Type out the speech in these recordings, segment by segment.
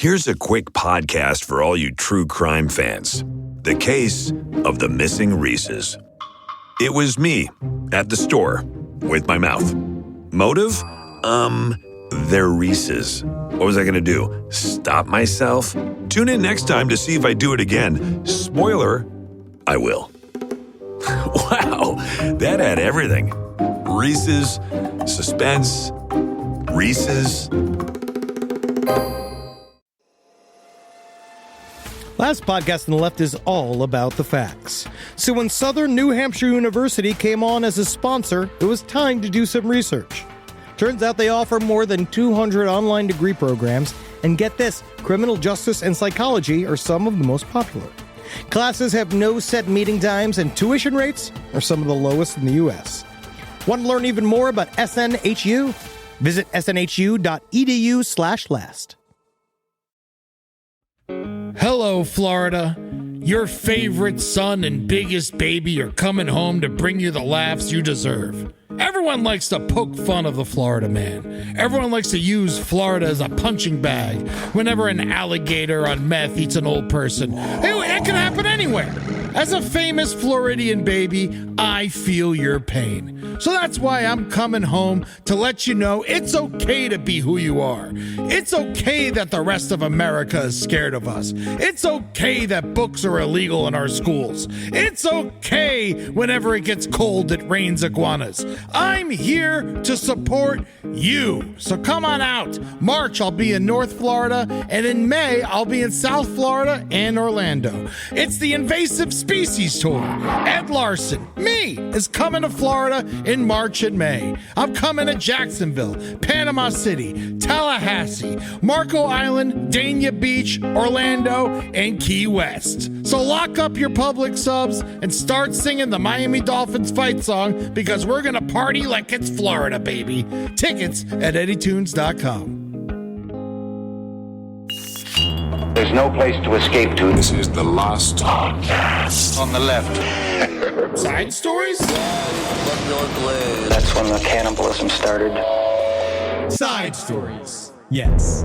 Here's a quick podcast for all you true crime fans. The case of the missing Reese's. It was me at the store with my mouth. Motive? They're Reese's. What was I going to do? Stop myself? Tune in next time to see if I do it again. Spoiler, I will. Wow, that had everything. Reese's, suspense, Reese's. Last podcast on the left is all about the facts. So when Southern New Hampshire University came on as a sponsor, it was time to do some research. Turns out they offer more than 200 online degree programs, and get this, criminal justice and psychology are some of the most popular. Classes have no set meeting times, and tuition rates are some of the lowest in the U.S. Want to learn even more about SNHU? Visit snhu.edu/last. Hello, Florida. Your favorite son and biggest baby are coming home to bring you the laughs you deserve. Everyone likes to poke fun of the Florida man. Everyone likes to use Florida as a punching bag whenever an alligator on meth eats an old person. Hey, that can happen anywhere. As a famous Floridian baby, I feel your pain. So that's why I'm coming home to let you know it's okay to be who you are. It's okay that the rest of America is scared of us. It's okay that books are illegal in our schools. It's okay whenever it gets cold it rains iguanas. I'm here to support you. So come on out. March, I'll be in North Florida, and in May, I'll be in South Florida and Orlando. It's the Invasive Species Tour. Ed Larson, me, is coming to Florida in March and May. I'm coming to Jacksonville, Panama City, Tallahassee, Marco Island, Dania Beach, Orlando, and Key West. So lock up your public subs and start singing the Miami Dolphins fight song, because we're going to party like it's Florida, baby. Tickets at eddytunes.com. There's no place to escape to. This is the last podcast. On the left. Side stories? That's when the cannibalism started. Side stories. Yes.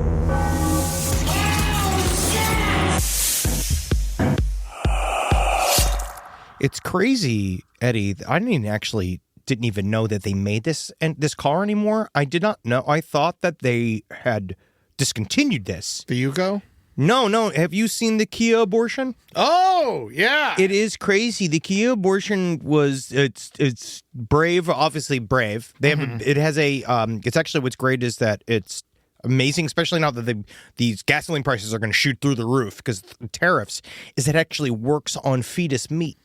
It's crazy, Eddie. I didn't even know that they made this car anymore. I did not know. I thought that they had discontinued this. The Yugo? No. Have you seen the Kia abortion? Oh, yeah. It is crazy. The Kia abortion it's brave, obviously brave. They have it has a it's actually what's great is that it's amazing, especially now that these gasoline prices are going to shoot through the roof because tariffs, is it actually works on fetus meat.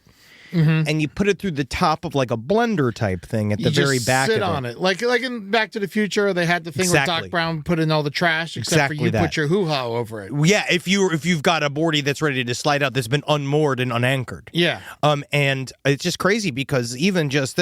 And you put it through the top of like a blender type thing at the very back of it. You sit on it. Like in Back to the Future, they had the thing where Doc Brown put in all the trash, except for you put your hoo-ha over it. Yeah, if you've got a boardie that's ready to slide out that's been unmoored and unanchored. Yeah. And it's just crazy because even just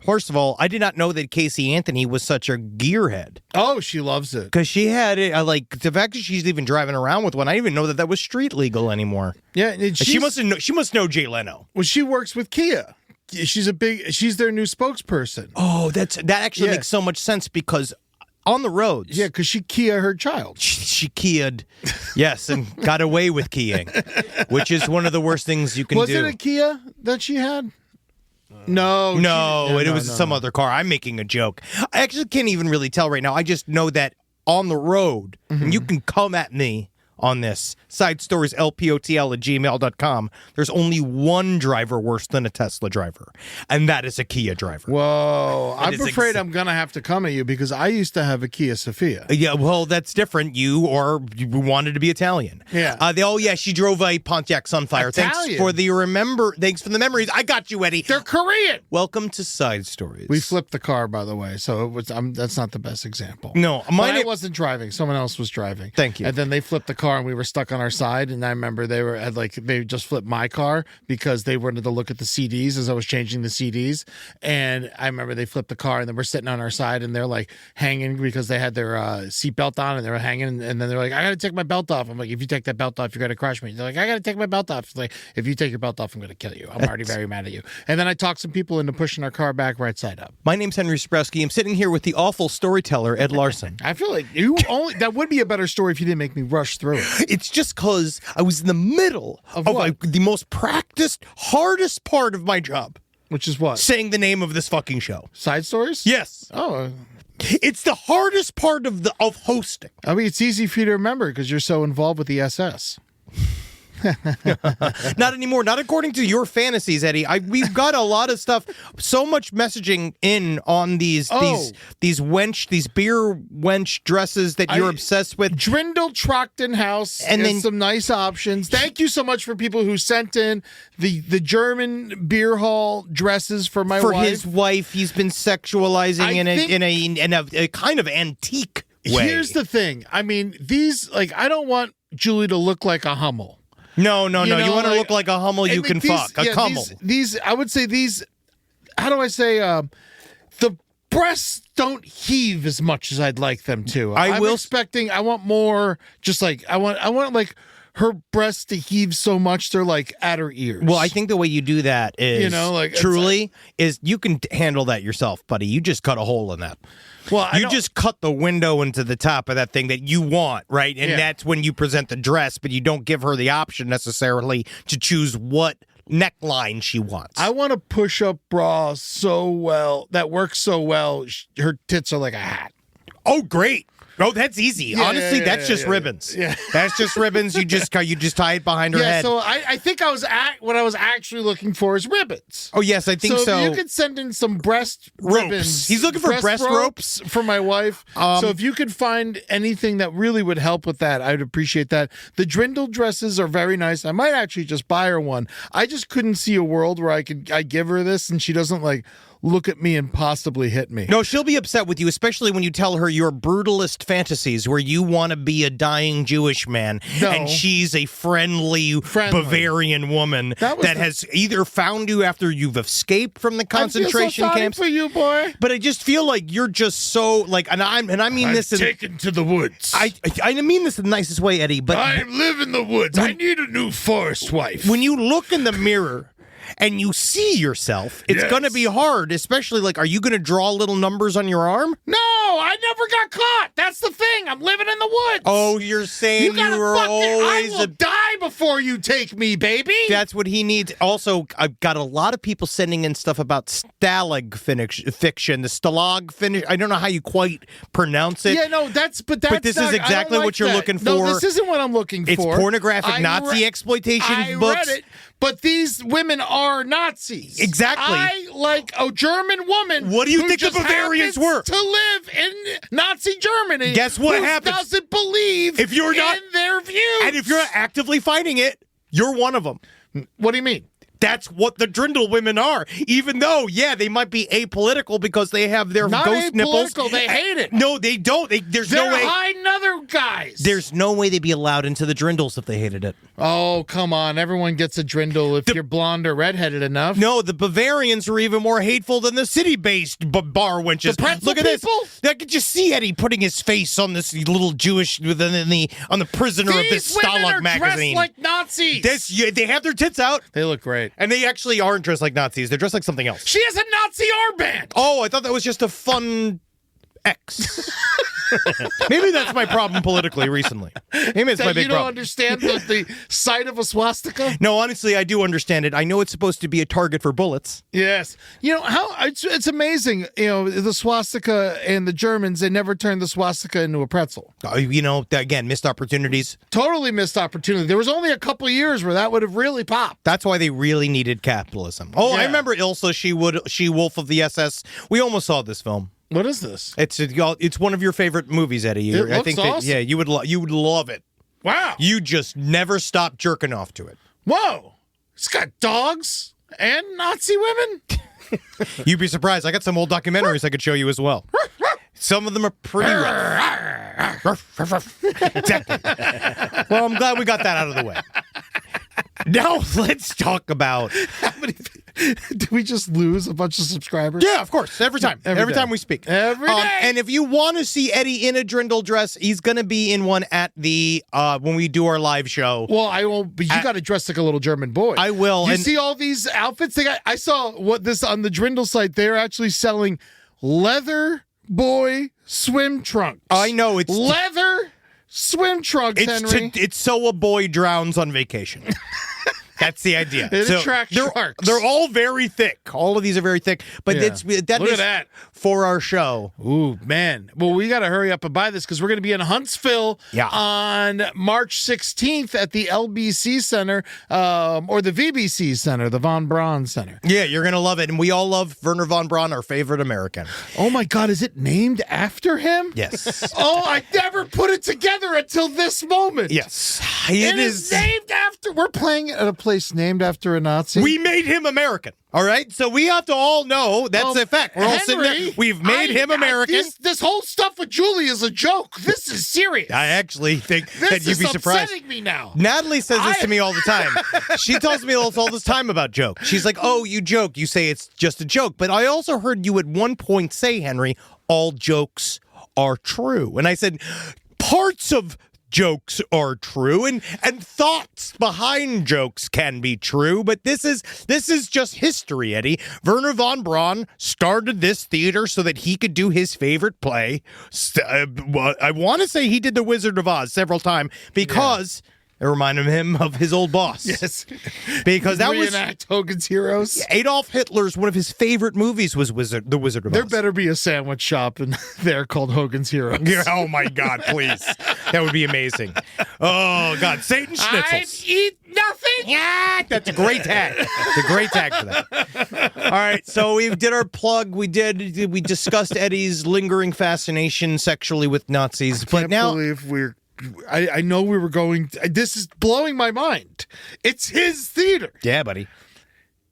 first of all, I did not know that Casey Anthony was such a gearhead. Oh, she loves it. Because she had it, the fact that she's even driving around with one, I didn't even know that was street legal anymore. Yeah, she must know Jay Leno. Well, she works with Kia. She's their new spokesperson. Oh, that actually makes so much sense because on the roads. Yeah, because she Kia her child. She Kia'd, yes, and got away with keying, which is one of the worst things you can do. Was it a Kia that she had? No, it was some other car. I'm making a joke. I actually can't even really tell right now. I just know that on the road, and you can come at me on this, sidestorieslpotl@gmail.com, there's only one driver worse than a Tesla driver, and that is a Kia driver. Whoa. I'm afraid I'm going to have to come at you because I used to have a Kia Sophia. Yeah, well, that's different. You wanted to be Italian. Yeah. She drove a Pontiac Sunfire. Italian. Thanks for the memories. I got you, Eddie. They're Korean. Welcome to Side Stories. We flipped the car, by the way, so that's not the best example. No, I wasn't driving. Someone else was driving. Thank you. And then they flipped the car car and we were stuck on our side. And I remember they just flipped my car because they wanted to look at the CDs as I was changing the CDs. And I remember they flipped the car and then we're sitting on our side and they're like hanging because they had their seatbelt on and they were hanging. And then they're like, I got to take my belt off. I'm like, if you take that belt off, you're going to crush me. They're like, I got to take my belt off. It's like, if you take your belt off, I'm going to kill you. I'm already very mad at you. And then I talked some people into pushing our car back right side up. My name's Henry Spreski. I'm sitting here with the awful storyteller, Ed Larson. I feel like that would be a better story if you didn't make me rush through it. It's just because I was in the middle of the most practiced, hardest part of my job. Which is what? Saying the name of this fucking show. Side stories? Yes. Oh. It's the hardest part of hosting. I mean, it's easy for you to remember because you're so involved with the SS. Not anymore. Not according to your fantasies, Eddie. We've got a lot of stuff. So much messaging in on these beer wench dresses that you're obsessed with. Drindle Trockton House and then some nice options. Thank you so much for people who sent in the German beer hall dresses for my wife. For his wife, he's been sexualizing in a kind of antique way. Here's the thing. I mean, these I don't want Julie to look like a Hummel. No. You want to look like a Hummel you can fuck. A Hummel. These, I would say these, how do I say, the breasts don't heave as much as I'd like them to. I want more, just like, I want like her breasts to heave so much they're like at her ears. Well, I think the way you do that is, is you can handle that yourself, buddy. You just cut a hole in that. Well, you just cut the window into the top of that thing that you want, right? And that's when you present the dress, but you don't give her the option necessarily to choose what neckline she wants. I want a push-up bra so well, that works so well, her tits are like a hat. Oh, great. Oh, that's easy. Honestly, that's just ribbons. Yeah. That's just ribbons. You just tie it behind her head. So I think what I was actually looking for is ribbons. Oh, yes, I think so. So if you could send in some breast ribbons. He's looking for breast ropes for my wife. So if you could find anything that really would help with that, I'd appreciate that. The Drindle dresses are very nice. I might actually just buy her one. I just couldn't see a world where I give her this and she doesn't look at me and possibly hit me. No, she'll be upset with you, especially when you tell her your brutalist fantasies where you want to be a dying Jewish man and she's a friendly Bavarian woman that has either found you after you've escaped from the concentration camps. For you, boy. But I just feel like you're just so and I mean this taken to the woods. I mean this in the nicest way, Eddie, but I live in the woods. I need a new forest wife. When you look in the mirror and you see yourself, it's going to be hard, especially are you going to draw little numbers on your arm? No, I never got caught. That's the thing. I'm living in the woods. Oh, you're saying you were always I will die before you take me, baby. That's what he needs. Also, I've got a lot of people sending in stuff about Stalag fiction, the Stalag finish. I don't know how you quite pronounce it. Yeah, no, but this is exactly what you're looking for. No, this isn't what I'm looking for. It's pornographic Nazi exploitation books. I read it. But these women are Nazis. Exactly. I like a German woman. What do you think the Bavarians were? To live in Nazi Germany. Guess what happens? Doesn't believe in their views. And if you're not actively fighting it, you're one of them. What do you mean? That's what the Drindle women are. Even though, they might be apolitical because they have their ghost nipples. They hate it. No, they don't. There's no way. They're hiding other guys. There's no way they'd be allowed into the Drindles if they hated it. Oh, come on. Everyone gets a Drindle if you're blonde or redheaded enough. No, the Bavarians are even more hateful than the city-based bar wenches. The pretzel Look at people? this. I could just see Eddie putting his face on this little Jewish, on the prisoner of this Stalag magazine. Dressed like Nazis. They have their tits out. They look great. And they actually aren't dressed like Nazis. They're dressed like something else. She has a Nazi armband. Oh, I thought that was just a fun X. Maybe that's my problem politically recently. Maybe it's my big problem. You don't understand the sight of a swastika? No, honestly, I do understand it. I know it's supposed to be a target for bullets. Yes. How it's amazing. The swastika and the Germans, they never turned the swastika into a pretzel. Again, missed opportunities. Totally missed opportunity. There was only a couple years where that would have really popped. That's why they really needed capitalism. Oh, yeah. I remember Ilsa, She Wolf of the SS. We almost saw this film. What is this? It's one of your favorite movies, Eddie. I think awesome. You would love it. Wow. You just never stop jerking off to it. Whoa. It's got dogs and Nazi women. You'd be surprised. I got some old documentaries I could show you as well. Some of them are pretty rough. Exactly. Well, I'm glad we got that out of the way. Now let's talk about. Did we just lose a bunch of subscribers? Yeah, of course. Every time. Every day. time we speak. Every day. And if you want to see Eddie in a Drindle dress, he's going to be in one at the when we do our live show. Well, I won't. But you got to dress like a little German boy. I will. You and see all these outfits? I saw what this on the Drindle site. They're actually selling leather boy swim trunks. I know it's leather swim trunks. Henry. It's so a boy drowns on vacation. That's the idea. It attracts sharks. They're all very thick. All of these are very thick. But Yeah. Look at is that. for our show. Ooh, man. Well, we got to hurry up and buy this because we're going to be in Huntsville on March 16th at the LBC Center or the VBC Center, the Von Braun Center. Yeah, you're going to love it. And we all love Werner von Braun, our favorite American. Oh, my God. Is it named after him? Yes. Oh, I never put it together until this moment. Yes. It is named after. We're playing at a place named after a Nazi. We made him American. All right? So we have to all know that's a fact. We're all sitting there. We've made him American. This whole stuff with Julie is a joke. This is serious. I actually think this that you'd be surprised. Upsetting me now. Natalie says this to me all the time. She tells me all this time about jokes. She's like, oh, you joke. You say it's just a joke. But I also heard you at one point say, Henry, all jokes are true. And I said, parts of jokes are true and thoughts behind jokes can be true, but this is just history, Eddie. Werner von Braun started this theater so that he could do his favorite play. I want to say he did The Wizard of Oz several times because it reminded him of his old boss. Yes. Because that Reenact Hogan's Heroes. Adolf Hitler's one of his favorite movies was The Wizard of Oz. There better be a sandwich shop in there called Hogan's Heroes. Yeah, oh my God, please. That would be amazing. Oh God, Satan Schnitzels. I eat nothing. Yeah, that's a great tag. It's a great tag for that. All right, so we did our plug. We discussed Eddie's lingering fascination sexually with Nazis. I can't believe I know we were going. This is blowing my mind. It's his theater. Yeah, buddy.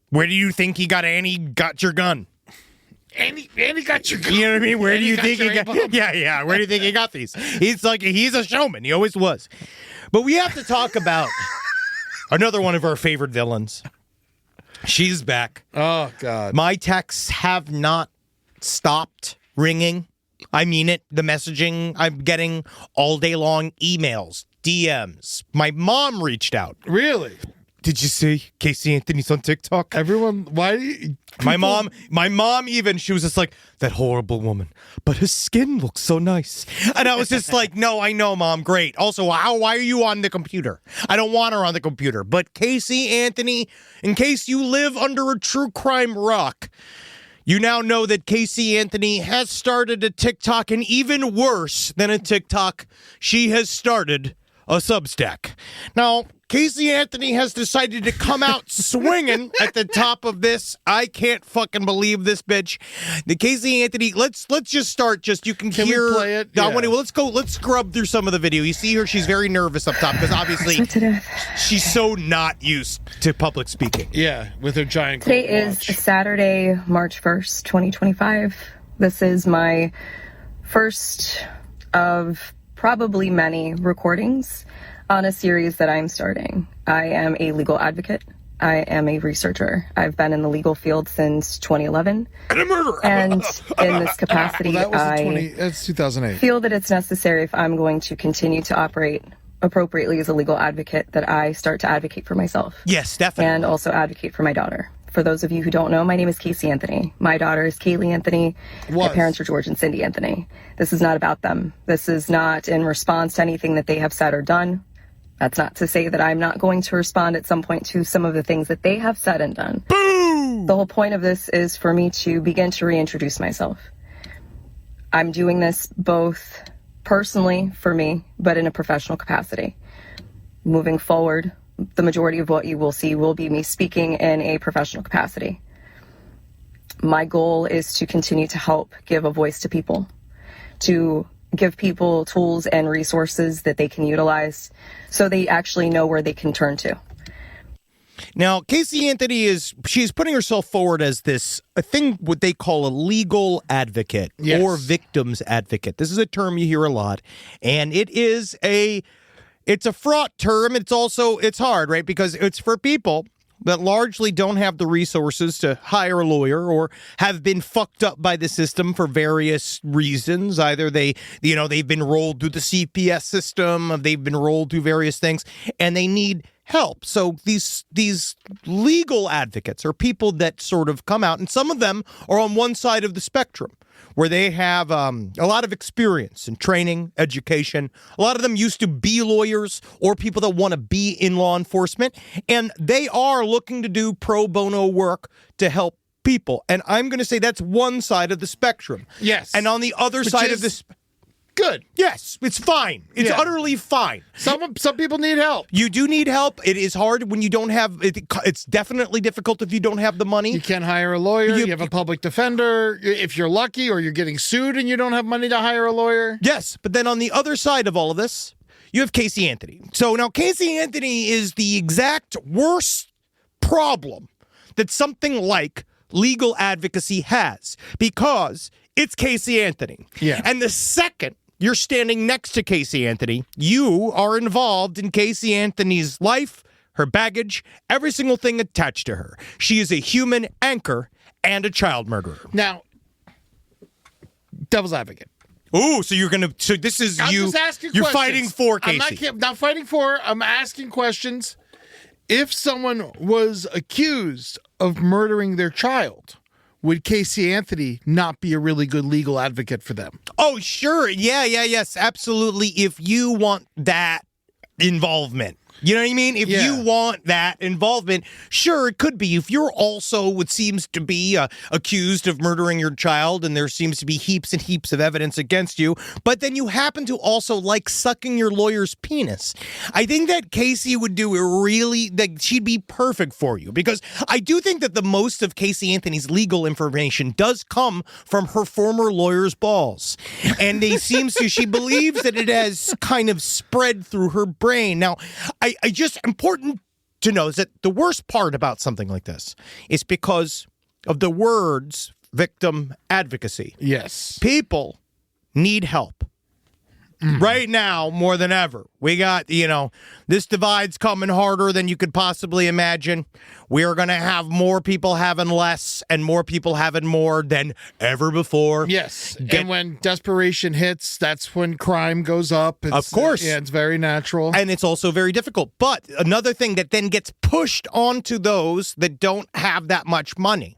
Where do you think he got Annie got your gun? Annie got your gun. You know what I mean? Where do you think he got? A-bomb. Yeah. Where do you think he got these? He's a showman. He always was. But we have to talk about another one of our favorite villains. She's back. Oh God. My texts have not stopped ringing. I mean it. The messaging I'm getting all day long, emails, DMs. My mom reached out. Really? Did you see Casey Anthony's on TikTok? Everyone, why do you... My mom even, she was just like, that horrible woman, but his skin looks so nice. And I was just like, no, I know, Mom, great. Also, why are you on the computer? I don't want her on the computer. But Casey Anthony, in case you live under a true crime rock, you now know that Casey Anthony has started a TikTok, and even worse than a TikTok, she has started a Substack. Now, Casey Anthony has decided to come out swinging at the top of this. I can't fucking believe this bitch. The Casey Anthony, let's just start. You can hear. We play it? Yeah. Yeah. Let's scrub through some of the video. You see her, she's very nervous up top because obviously she's so not used to public speaking. Yeah, with her giant Today gold is watch. Saturday, March 1st, 2025. This is my first of probably many recordings on a series that I'm starting. I am a legal advocate. I am a researcher. I've been in the legal field since 2011. And a murderer. And in this capacity, Well, that was that's 2008. feel that it's necessary if I'm going to continue to operate appropriately as a legal advocate that I start to advocate for myself. Yes, definitely. And also advocate for my daughter. For those of you who don't know, my name is Casey Anthony. My daughter is Kaylee Anthony. My parents are George and Cindy Anthony. This is not about them. This is not in response to anything that they have said or done. That's not to say that I'm not going to respond at some point to some of the things that they have said and done. Boo! The whole point of this is for me to begin to reintroduce myself. I'm doing this both personally for me, but in a professional capacity. Moving forward, the majority of what you will see will be me speaking in a professional capacity. My goal is to continue to help give a voice to people, to give people tools and resources that they can utilize so they actually know where they can turn to. Now, Casey Anthony she's putting herself forward as a thing what they call a legal advocate or victim's advocate. This is a term you hear a lot, and it is it's a fraught term. It's hard, right? Because it's for people that largely don't have the resources to hire a lawyer or have been fucked up by the system for various reasons. Either they've been rolled through the CPS system, they've been rolled through various things, and they need help. So these legal advocates are people that sort of come out, and some of them are on one side of the spectrum, where they have a lot of experience and training, education. A lot of them used to be lawyers or people that want to be in law enforcement, and they are looking to do pro bono work to help people. And I'm going to say that's one side of the spectrum. Yes. And on the other side of the good. Yes, it's fine. It's utterly fine. Some people need help. You do need help. It is hard when you don't have it. It's definitely difficult if you don't have the money. You can't hire a lawyer. You have a public defender. If you're lucky, or you're getting sued and you don't have money to hire a lawyer. Yes, but then on the other side of all of this, you have Casey Anthony. So now Casey Anthony is the exact worst problem that something like legal advocacy has, because it's Casey Anthony. Yeah. And the second you're standing next to Casey Anthony, you are involved in Casey Anthony's life, her baggage, every single thing attached to her. She is a human anchor and a child murderer. Now, devil's advocate. Ooh, so this is I'm you. Just asking you're questions. fighting for Casey. I'm not fighting for her. I'm asking questions. If someone was accused of murdering their child, would Casey Anthony not be a really good legal advocate for them? Oh, sure. Yes, absolutely. If you want that involvement. You know what I mean? If you want that involvement, sure, it could be. If you're also what seems to be accused of murdering your child, and there seems to be heaps and heaps of evidence against you, but then you happen to also like sucking your lawyer's penis, I think that Casey would do she'd be perfect for you, because I do think that the most of Casey Anthony's legal information does come from her former lawyer's balls. And she believes that it has kind of spread through her brain. Now, I just important to know is that the worst part about something like this is because of the words victim advocacy. Yes. People need help. Right now, more than ever. We got, this divide's coming harder than you could possibly imagine. We are going to have more people having less and more people having more than ever before. Yes. And when desperation hits, that's when crime goes up. Of course. Yeah, it's very natural. And it's also very difficult. But another thing that then gets pushed onto those that don't have that much money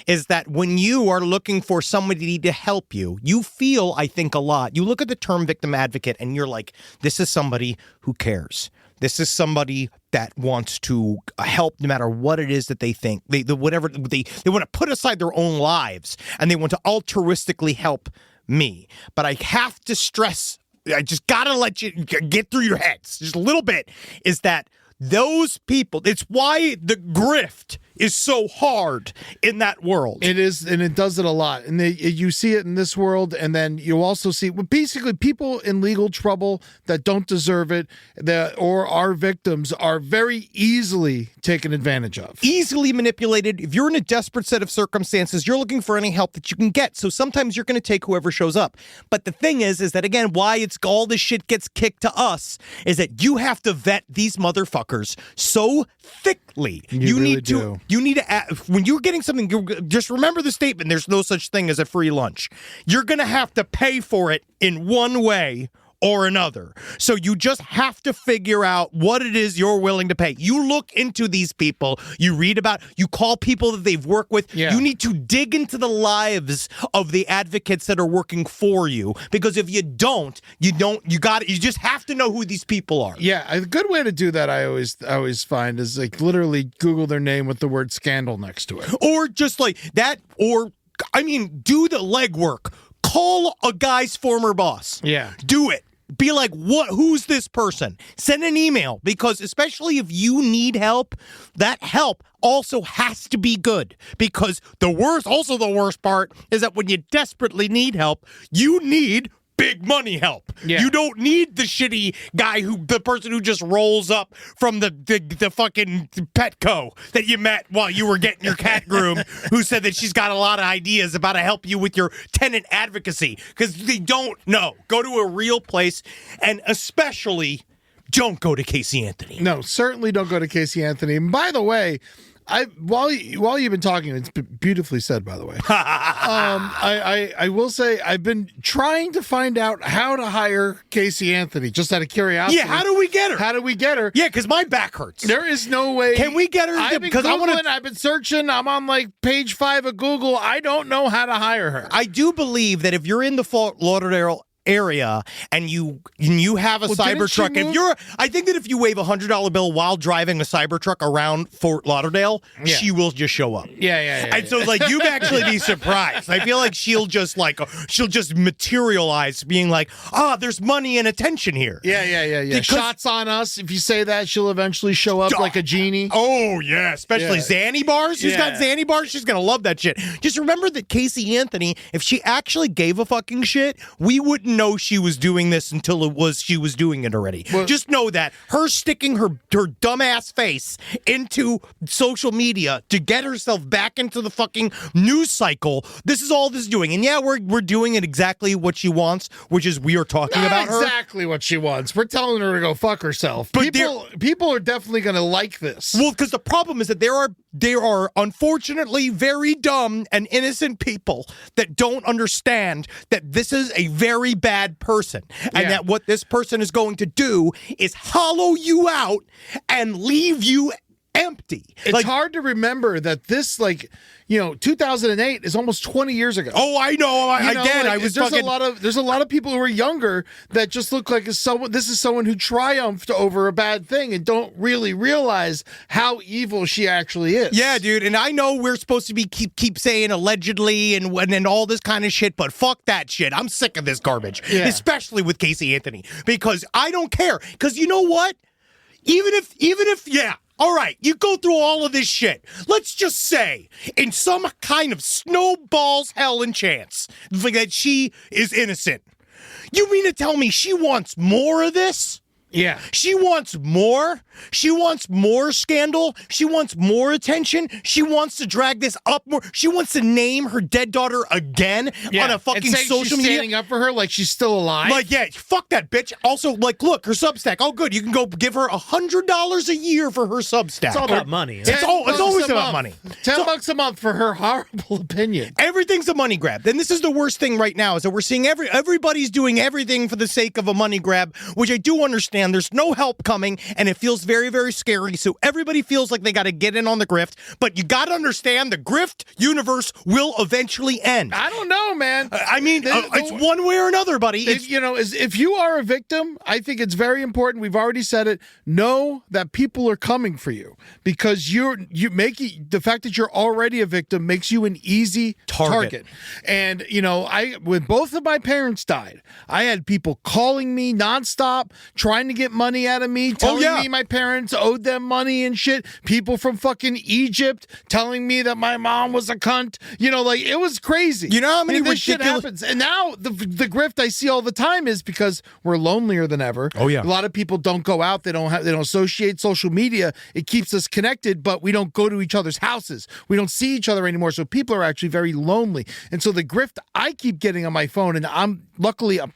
is that when you are looking for somebody to help you, you feel, I think, a lot. You look at the term victim advocate and you're like, this is somebody who cares. This is somebody that wants to help no matter what it is that they think. They want to put aside their own lives and they want to altruistically help me. But I have to stress, I just got to let you get through your heads just a little bit, is that those people, it's why the grift is so hard in that world. It is, and it does it a lot. And you see it in this world, and then you also see basically people in legal trouble that don't deserve it, or are victims, are very easily taken advantage of. Easily manipulated. If you're in a desperate set of circumstances, you're looking for any help that you can get. So sometimes you're going to take whoever shows up. But the thing is that, again, why all this shit gets kicked to us is that you have to vet these motherfuckers so thickly. You really do. You need to, when you're getting something, just remember the statement, there's no such thing as a free lunch. You're going to have to pay for it in one way or another. So you just have to figure out what it is you're willing to pay. You look into these people, you read about, you call people that they've worked with. Yeah. You need to dig into the lives of the advocates that are working for you, because if you don't, you just have to know who these people are. Yeah, a good way to do that, I always find, is like literally Google their name with the word scandal next to it. Or just like that, do the legwork. Call a guy's former boss. Yeah. Do it. Be like, who's this person? Send an email, because especially if you need help, that help also has to be good, because the worst part is that when you desperately need help, you need big money help. Yeah. You don't need the shitty guy the person who just rolls up from the fucking Petco that you met while you were getting your cat groomed, who said that she's got a lot of ideas about how to help you with your tenant advocacy, because they don't know. Go to a real place, and especially don't go to Casey Anthony. No, certainly don't go to Casey Anthony. And by the way, while you've been talking, it's beautifully said, by the way. I will say I've been trying to find out how to hire Casey Anthony, just out of curiosity. Yeah, how do we get her? How do we get her? Yeah, because my back hurts. There is no way. Can we get her? I've been Googling, I've been searching. I'm on like page 5 of Google. I don't know how to hire her. I do believe that if you're in the Fort Lauderdale area and you have a Cybertruck, I think that if you wave $100 bill while driving a Cybertruck around Fort Lauderdale, she will just show up. Yeah. And so like you'd actually be surprised. I feel like she'll just materialize, being like, there's money and attention here. Yeah. Because, shots on us. If you say that, she'll eventually show up like a genie. Oh yeah, especially Zanny bars. She's got Zanny bars. She's gonna love that shit. Just remember that Casey Anthony, if she actually gave a fucking shit, we wouldn't know she was doing this until she was doing it already. Well, just know that her sticking her dumbass face into social media to get herself back into the fucking news cycle, this is all this is doing. And yeah, we're doing it exactly what she wants, which is we are talking about her. Exactly what she wants. We're telling her to go fuck herself. But people are definitely going to like this. Well, because the problem is that there are unfortunately very dumb and innocent people that don't understand that this is a very bad person, and that what this person is going to do is hollow you out and leave you empty. It's hard to remember that this, 2008 is almost 20 years ago. Oh, I know. There's a lot of people who are younger that just look like this is someone who triumphed over a bad thing and don't really realize how evil she actually is. Yeah, dude. And I know we're supposed to be keep saying allegedly and all this kind of shit, but fuck that shit. I'm sick of this garbage, especially with Casey Anthony, because I don't care. Because you know what? Even if all right, you go through all of this shit. Let's just say, in some kind of snowball's hell and chance, that she is innocent. You mean to tell me she wants more of this? Yeah. She wants more. She wants more scandal. She wants more attention. She wants to drag this up more. She wants to name her dead daughter again on a fucking social media. Standing up for her like she's still alive. Fuck that bitch. Also, look, her Substack. Oh, good. You can go give her $100 a year for her Substack. It's all about money. It's always about money. $10 a month for her horrible opinion. Everything's a money grab. And this is the worst thing right now, is that we're seeing everybody's doing everything for the sake of a money grab, which I do understand. There's no help coming, and it feels very, very scary. So everybody feels like they got to get in on the grift. But you got to understand, the grift universe will eventually end. I don't know, man. It's one way or another, buddy. If you are a victim, I think it's very important. We've already said it. Know that people are coming for you, because the fact that you're already a victim makes you an easy target. And when both of my parents died, I had people calling me nonstop, trying to get money out of me, telling me my parents owed them money and shit. People from fucking Egypt telling me that my mom was a cunt. It was crazy. You know how many this shit happens? And now the grift I see all the time is because we're lonelier than ever. Oh yeah. A lot of people don't go out. They don't associate. Social media, it keeps us connected, but we don't go to each other's houses. We don't see each other anymore. So people are actually very lonely. And so the grift I keep getting on my phone, and I'm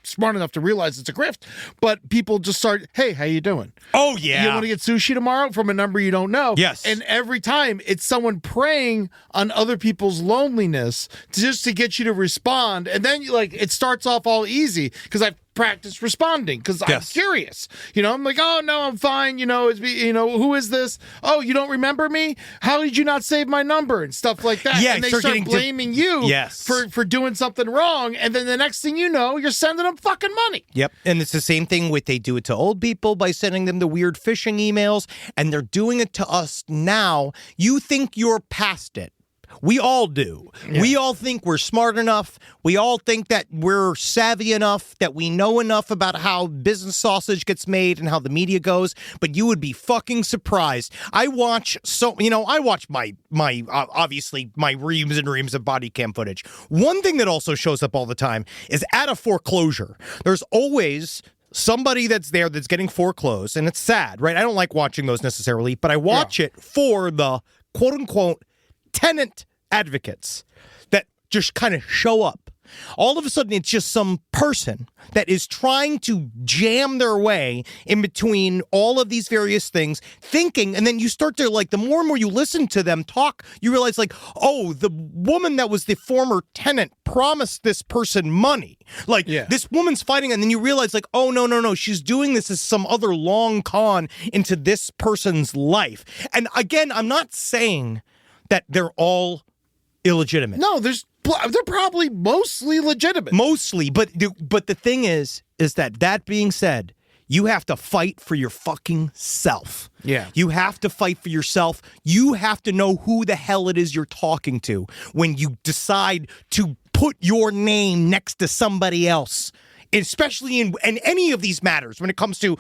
smart enough to realize it's a grift, but people just start, hey, how you doing? Oh, yeah. You want to get sushi tomorrow from a number you don't know? Yes. And every time it's someone preying on other people's loneliness just to get you to respond. And then it starts off all easy because I've practiced responding because I'm curious. I'm like, oh, no, I'm fine. Who is this? Oh, you don't remember me? How did you not save my number? And stuff like that. Yeah, and they start blaming you for doing something wrong. And then the next thing you know, you're sending them fucking money. Yep. And it's the same thing they do it to old people by sending them the weird phishing emails, and they're doing it to us now. You think you're past it. We all do. Yeah. We all think we're smart enough. We all think that we're savvy enough, that we know enough about how business sausage gets made and how the media goes. But you would be fucking surprised. I watch my obviously my reams and reams of body cam footage. One thing that also shows up all the time is at a foreclosure. There's always somebody that's there that's getting foreclosed, and it's sad, right? I don't like watching those necessarily, but I watch it for the quote unquote tenant advocates that just kind of show up All of a sudden, it's just some person that is trying to jam their way in between all of these various things, thinking, and then you start to, like, the more and more you listen to them talk, you realize, like, oh, the woman that was the former tenant promised this person money. Like, this woman's fighting, and then you realize, like, oh, no, she's doing this as some other long con into this person's life. And again, I'm not saying that they're all illegitimate. No, they're probably mostly legitimate. Mostly, but the thing is that being said, you have to fight for your fucking self. Yeah. You have to fight for yourself. You have to know who the hell it is you're talking to when you decide to put your name next to somebody else. Especially in any of these matters, when it comes to,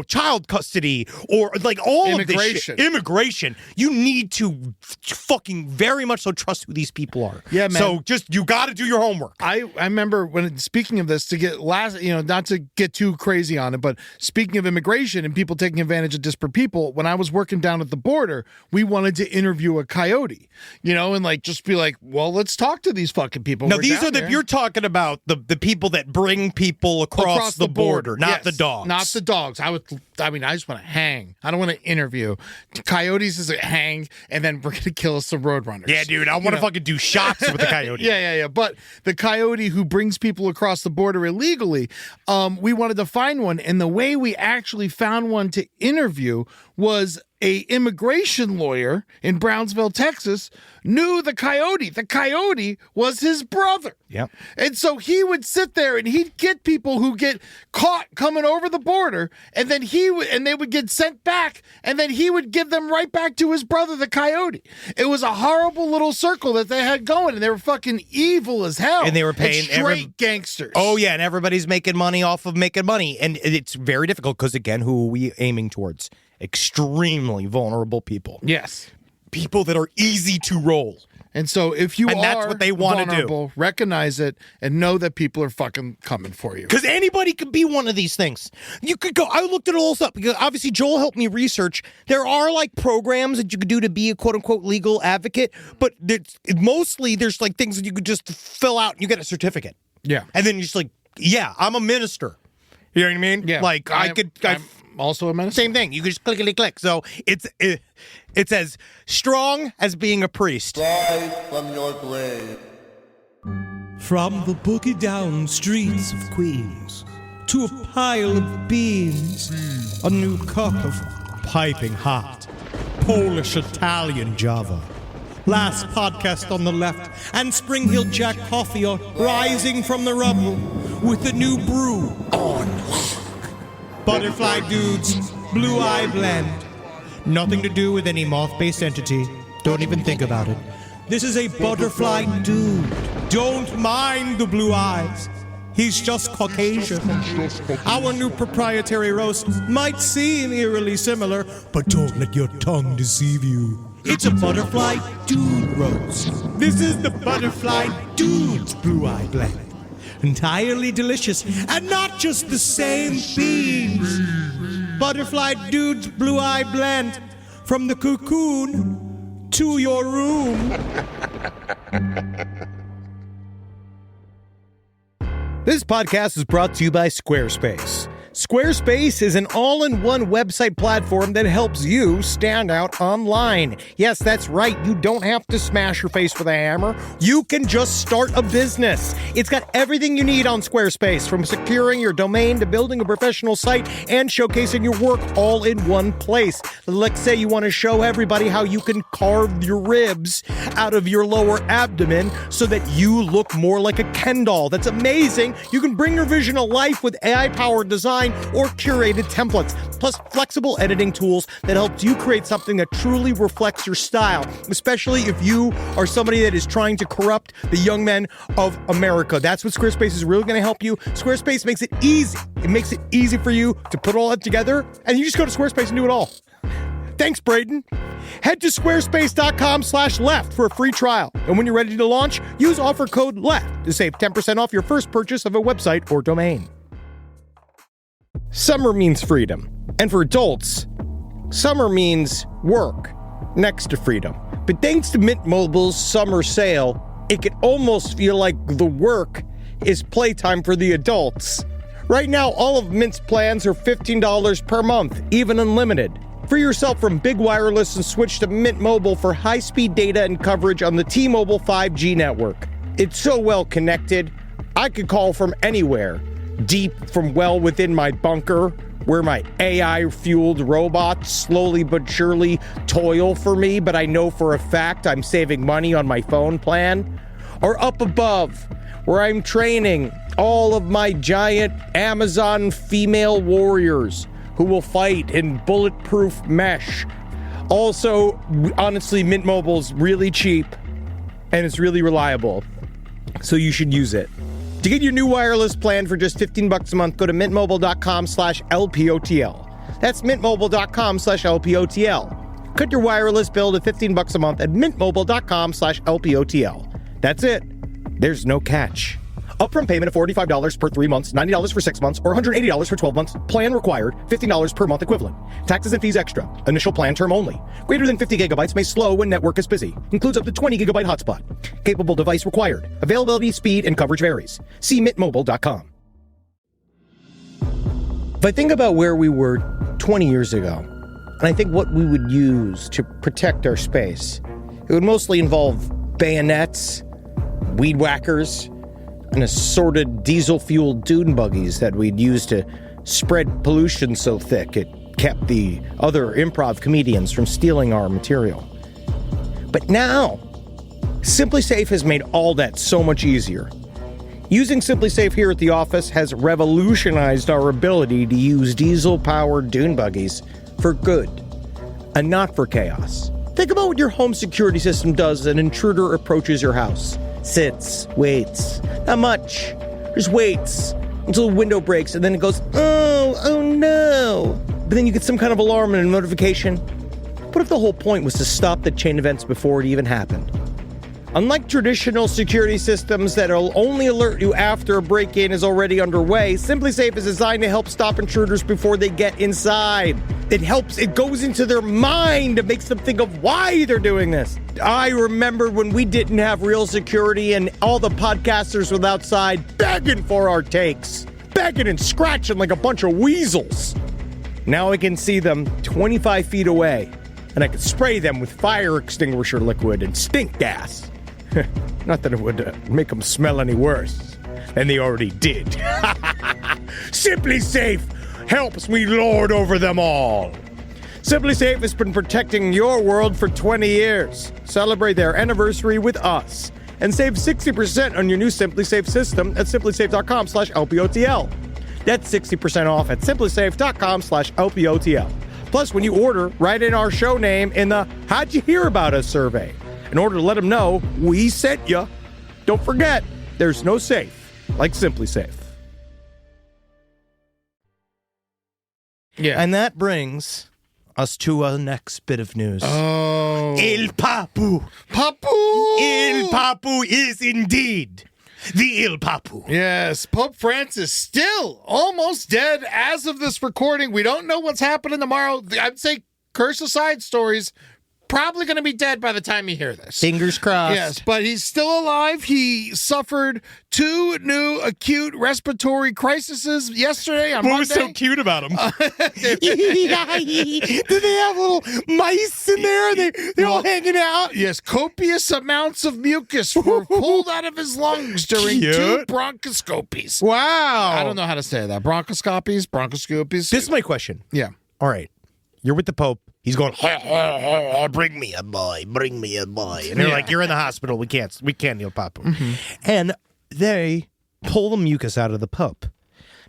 child custody or like all immigration. Of this shit. Immigration. You need to fucking very much so trust who these people are. Yeah, man. So you got to do your homework. I remember when, speaking of this, not to get too crazy on it, but speaking of immigration and people taking advantage of disparate people, when I was working down at the border, we wanted to interview a coyote, and like just be like, well, let's talk to these fucking people. Now, you're talking about the people that bring people across the border, not the dogs. Not the dogs. I just want to hang. I don't want to interview. Coyotes is a hang, and then we're going to kill some roadrunners. Yeah, dude, I want to fucking do shots with the coyote. Yeah. But the coyote who brings people across the border illegally, we wanted to find one, and the way we actually found one to interview was a immigration lawyer in Brownsville, Texas, knew the coyote. The coyote was his brother. Yep. And so he would sit there and he'd get people who get caught coming over the border, and then they would get sent back, and then he would give them right back to his brother, the coyote. It was a horrible little circle that they had going, and they were fucking evil as hell. And they were paying straight gangsters. Oh yeah, and everybody's making money off of making money, and it's very difficult because again, who are we aiming towards? Extremely vulnerable people. Yes. People that are easy to roll. And so if you that's what they want to do. Recognize it and know that people are fucking coming for you. Because anybody could be one of these things. You could go, I looked it all up because obviously Joel helped me research. There are like programs that you could do to be a quote unquote legal advocate, but mostly there's like things that you could just fill out and you get a certificate. Yeah. And then you're just like, yeah, I'm a minister. You know what I mean? Yeah. Like I'm also a minister. Same thing. You can just click. So it's as strong as being a priest. Rise from your grave. From the boogie down streets of Queens to a pile of beans, a new cup of piping hot Polish Italian Java. Last podcast on the left, and Spring Hill Jack Coffee are rising from the rubble with a new brew on lock. Butterfly Dudes, Blue Eye Blend. Nothing to do with any moth-based entity. Don't even think about it. This is a butterfly dude. Don't mind the blue eyes. He's just Caucasian. Our new proprietary roast might seem eerily similar, but don't let your tongue deceive you. It's a butterfly dude roast. This is the Butterfly Dude's Blue Eye Blend. Entirely delicious, and not just the same beans. Butterfly Dude's Blue Eye Blend. From the cocoon to your room. This podcast is brought to you by Squarespace. Squarespace is an all-in-one website platform that helps you stand out online. Yes, that's right. You don't have to smash your face with a hammer. You can just start a business. It's got everything you need on Squarespace, from securing your domain to building a professional site and showcasing your work all in one place. Let's say you want to show everybody how you can carve your ribs out of your lower abdomen so that you look more like a Ken doll. That's amazing. You can bring your vision to life with AI-powered design or curated templates, plus flexible editing tools that helps you create something that truly reflects your style, especially if you are somebody that is trying to corrupt the young men of America. That's what Squarespace is really going to help you. Squarespace makes it easy. It makes it easy for you to put all that together, and you just go to Squarespace and do it all. Thanks, Braden. Head to squarespace.com/left for a free trial. And when you're ready to launch, use offer code LEFT to save 10% off your first purchase of a website or domain. Summer means freedom. And for adults, summer means work next to freedom. But thanks to Mint Mobile's summer sale, it could almost feel like the work is playtime for the adults. Right now, all of Mint's plans are $15 per month, even unlimited. Free yourself from Big Wireless and switch to Mint Mobile for high-speed data and coverage on the T-Mobile 5G network. It's so well connected, I could call from anywhere, deep from well within my bunker, where my AI-fueled robots slowly but surely toil for me, but I know for a fact I'm saving money on my phone plan, or up above, where I'm training all of my giant Amazon female warriors who will fight in bulletproof mesh. Also, honestly, Mint Mobile's really cheap and it's really reliable, so you should use it. To get your new wireless plan for just $15 a month, go to mintmobile.com/LPOTL. That's mintmobile.com/LPOTL. Cut your wireless bill to $15 a month at mintmobile.com/LPOTL. That's it. There's no catch. Upfront payment of $45 per 3 months, $90 for 6 months, or $180 for 12 months. Plan required, $15 per month equivalent. Taxes and fees extra. Initial plan term only. Greater than 50 gigabytes may slow when network is busy. Includes up to 20 gigabyte hotspot. Capable device required. Availability, speed, and coverage varies. See mintmobile.com. If I think about where we were 20 years ago, and I think what we would use to protect our space, it would mostly involve bayonets, weed whackers, and assorted diesel-fueled dune buggies that we'd use to spread pollution so thick it kept the other improv comedians from stealing our material. But now, SimpliSafe has made all that so much easier. Using SimpliSafe here at the office has revolutionized our ability to use diesel-powered dune buggies for good, and not for chaos. Think about what your home security system does as an intruder approaches your house. Sits, waits. Not much. Just waits until the window breaks, and then it goes, oh no. But then you get some kind of alarm and a notification. What if the whole point was to stop the chain events before it even happened? Unlike traditional security systems that'll only alert you after a break-in is already underway, SimpliSafe is designed to help stop intruders before they get inside. It goes into their mind and makes them think of why they're doing this. I remember when we didn't have real security and all the podcasters were outside begging for our takes. Begging and scratching like a bunch of weasels. Now I can see them 25 feet away, and I can spray them with fire extinguisher liquid and stink gas. Not that it would make them smell any worse than they already did. SimpliSafe helps me lord over them all. SimpliSafe has been protecting your world for 20 years. Celebrate their anniversary with us and save 60% on your new SimpliSafe system at simplisafe.com/LPOTL. That's 60% off at simplisafe.com/LPOTL. Plus, when you order, write in our show name in the How'd You Hear About Us survey in order to let them know we sent you. Don't forget, there's no safe like SimpliSafe. Yeah. And that brings us to our next bit of news. Oh. Il Papu. Papu! Il Papu is indeed the Il Papu. Yes, Pope Francis still almost dead as of this recording. We don't know what's happening tomorrow. I'd say curse aside stories. Probably going to be dead by the time you hear this. Fingers crossed. Yes, but he's still alive. He suffered 2 new acute respiratory crises yesterday on Monday. What was so cute about him? Do they have little mice in there? They're all hanging out? Yes, copious amounts of mucus were pulled out of his lungs during 2 bronchoscopies. Wow. I don't know how to say that. Bronchoscopies. This is my question. Yeah. All right. You're with the Pope. He's going, Bring me a boy. and they're like, you're in the hospital. We can't kneel Papa. Mm-hmm. And they pull the mucus out of the Pope.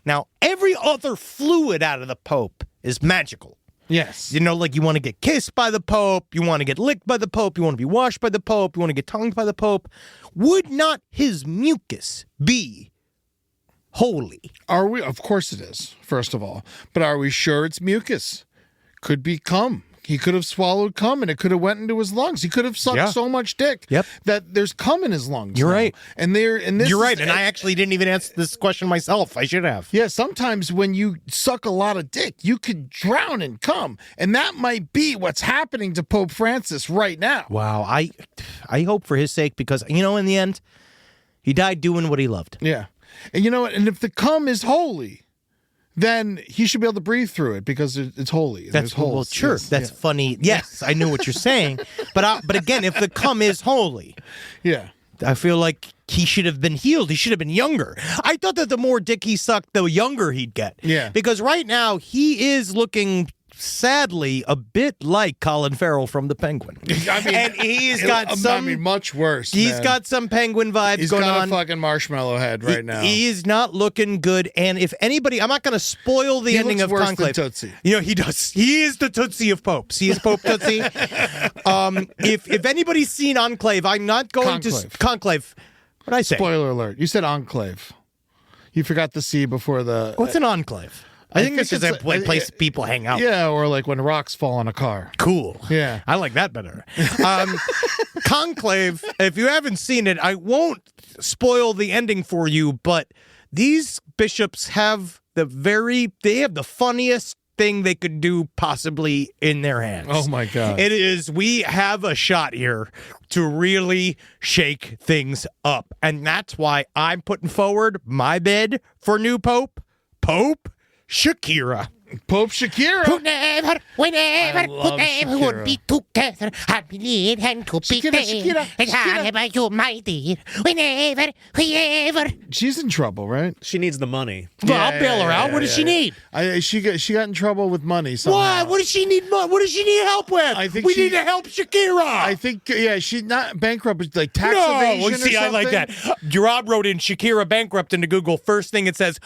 Now, every other fluid out of the Pope is magical. Yes. You know, like you want to get kissed by the Pope, you want to get licked by the Pope, you want to be washed by the Pope, you want to get tongued by the Pope. Would not his mucus be holy? Are we? Of course it is, first of all. But are we sure it's mucus? Could be cum. He could have swallowed cum and it could have went into his lungs. He could have sucked so much dick that there's cum in his lungs. You're now. right. You're right. And I actually didn't even answer this question myself. I should have. Yeah, sometimes when you suck a lot of dick, you could drown in cum. And that might be what's happening to Pope Francis right now. Wow. I hope for his sake because, in the end, he died doing what he loved. Yeah. And you know what? And if the cum is holy, then he should be able to breathe through it because it's holy. That's sure. Yes, that's funny. Yes, I knew what you're saying. But again, if the cum is holy, I feel like he should have been healed. He should have been younger. I thought that the more dick he sucked, the younger he'd get. Yeah. Because right now he is looking, sadly, a bit like Colin Farrell from The Penguin. I mean, and he's got much worse. He's got some Penguin vibes going on. He's got a fucking marshmallow head right now. He's not looking good. And if anybody, I'm not going to spoil the ending of Conclave. Tootsie. He does. He is the Tootsie of popes. He is Pope Tootsie. If anybody's seen Enclave, I'm not going to Conclave. What did I say? Spoiler alert. You said Enclave. You forgot the C before the. What's an enclave? I think it's just a place people hang out. Yeah, or like when rocks fall on a car. Cool. Yeah. I like that better. Conclave, if you haven't seen it, I won't spoil the ending for you, but these bishops have they have the funniest thing they could do possibly in their hands. Oh my God. It is, we have a shot here to really shake things up. And that's why I'm putting forward my bid for new Pope Shakira. Pope Shakira. Whenever would be together, I believe and could be there. And I you my dear. Whenever. She's in trouble, right? She needs the money. Well, I'll bail her out. What does she need? She got in trouble with money somehow. What? What does she need? What does she need help with? I think we need to help Shakira. I think, she's not bankrupt, but like tax evasion or something. I like that. Rob wrote in Shakira bankrupt into Google. First thing it says,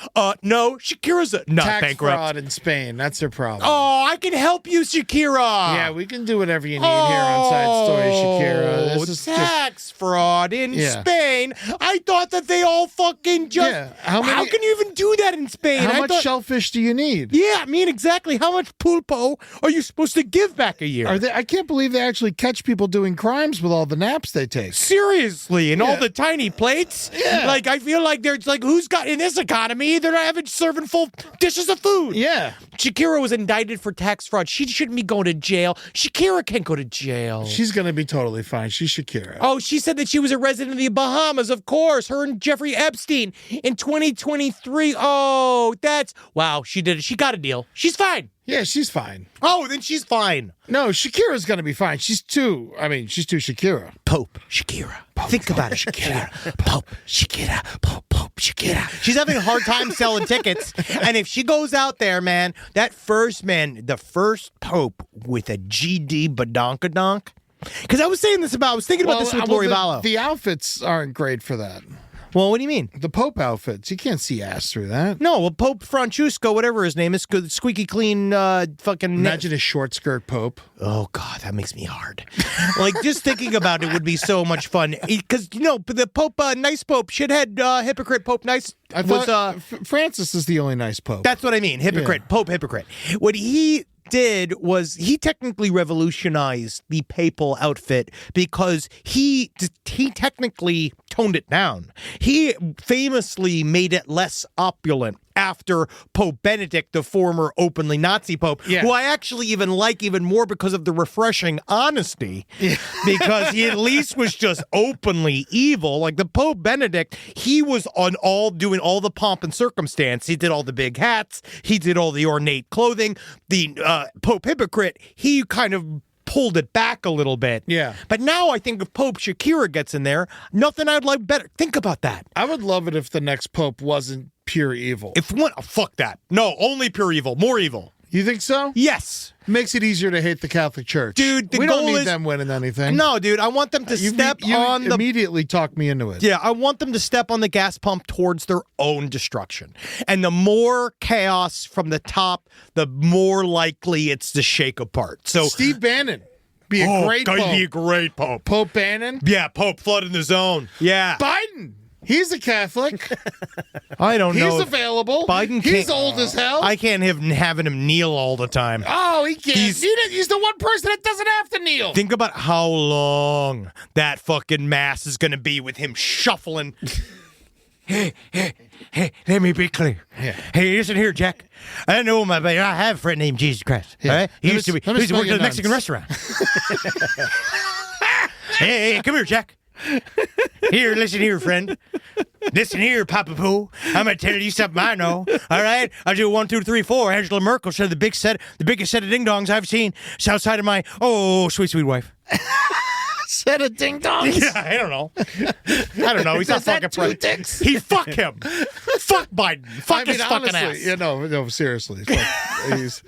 no, Shakira's not tax bankrupt. Fraud in Spain. That's their problem. Oh, I can help you, Shakira. Yeah, we can do whatever you need here on Side Story, Shakira. This is tax fraud in Spain. I thought that they all fucking just. Yeah. How can you even do that in Spain? How much shellfish do you need? Yeah, I mean, exactly. How much pulpo are you supposed to give back a year? I can't believe they actually catch people doing crimes with all the naps they take. Seriously, and all the tiny plates. Yeah. Like, I feel like there's like, who's got in this economy? They're not serving full dishes of food. Yeah. Shakira was indicted for tax fraud. She shouldn't be going to jail. Shakira can't go to jail. She's going to be totally fine. She's Shakira. Oh, she said that she was a resident of the Bahamas, of course. Her and Jeffrey Epstein in 2023. Oh, wow. She did it. She got a deal. She's fine. Yeah, she's fine. Oh, then she's fine. No, Shakira's going to be fine. She's too Shakira. Pope Shakira. Think about it, Shakira. Pope Shakira. Pope Shakira. She's having a hard time selling tickets. And if she goes out there, man, the first Pope with a GD badonkadonk. Because I was thinking about this with Lori Vallow. The outfits aren't great for that. Well, what do you mean? The Pope outfits. You can't see ass through that. No, well, Pope Francesco, whatever his name is, squeaky clean fucking... Imagine a short skirt Pope. Oh, God, that makes me hard. Like, just thinking about it would be so much fun. Because, the Pope, nice Pope, shithead, hypocrite Pope, nice... I thought Francis is the only nice Pope. That's what I mean. Hypocrite. Yeah. Pope hypocrite. What he did was he technically revolutionized the papal outfit because he technically toned it down. He famously made it less opulent after Pope Benedict, the former openly Nazi Pope, who I actually even like even more because of the refreshing honesty, because he at least was just openly evil. Like the Pope Benedict, he was doing all the pomp and circumstance. He did all the big hats. He did all the ornate clothing. The Pope hypocrite, he kind of pulled it back a little bit. Yeah. But now I think if Pope Shakira gets in there, nothing I'd like better. Think about that. I would love it if the next Pope wasn't pure evil. Fuck that. No, only pure evil. More evil. You think so? Yes. Makes it easier to hate the Catholic Church. Dude, we don't need them winning anything. No, dude, I want them to immediately talk me into it. Yeah, I want them to step on the gas pump towards their own destruction. And the more chaos from the top, the more likely it's to shake apart. So Steve Bannon. Be a great Pope. Be a great Pope. Pope Bannon? Yeah, Pope flooding the zone. Yeah. Biden. He's a Catholic. I don't know. He's available. Biden He's can't- old as hell. I can't have having him kneel all the time. Oh, he can't. He's- He's the one person that doesn't have to kneel. Think about how long that fucking mass is going to be with him shuffling. Hey, let me be clear. Yeah. Hey, listen here, Jack. I know I have a friend named Jesus Christ. Yeah. All right? He Let used to me work smell at your a Mexican nuts. restaurant. Hey, come here, Jack. Here, listen here, friend. Listen here, Papa Pooh. I'm gonna tell you something I know. All right, I'll do 1, 2, 3, 4. Angela Merkel said the biggest set of ding dongs I've seen outside of my sweet wife. Set of ding dongs. Yeah, I don't know. He's not Is that fucking two president. dicks? He fuck him. Fuck Biden. Fuck his fucking honestly, ass. Yeah, no, seriously. He's.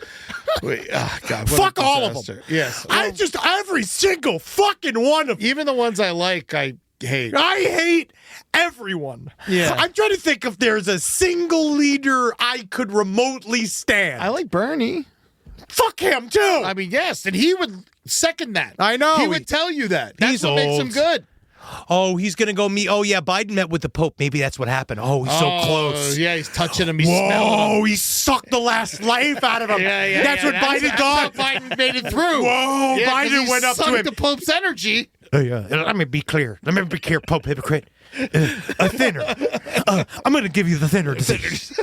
Wait, oh God. what a Fuck all of disaster. them. Yes. I just every single fucking one of them. Even the ones I like, I hate. I hate everyone. Yeah. I'm trying to think if there's a single leader I could remotely stand. I like Bernie. Fuck him too. I mean, yes, and he would second that. I know. He would tell you that. That's He's what makes him old. good. Oh, he's gonna go meet. Oh yeah, Biden met with the Pope. Maybe that's what happened. Oh, he's so close. Yeah, he's touching him. He's smelling him. Whoa, he sucked the last life out of him. Yeah, That's what Biden that's got. how Biden made it through. Whoa, Yeah, 'cause Biden he went up to sucked him. the Pope's energy. Yeah. Let me be clear. Pope hypocrite. A thinner. I'm going to give you the thinner decision.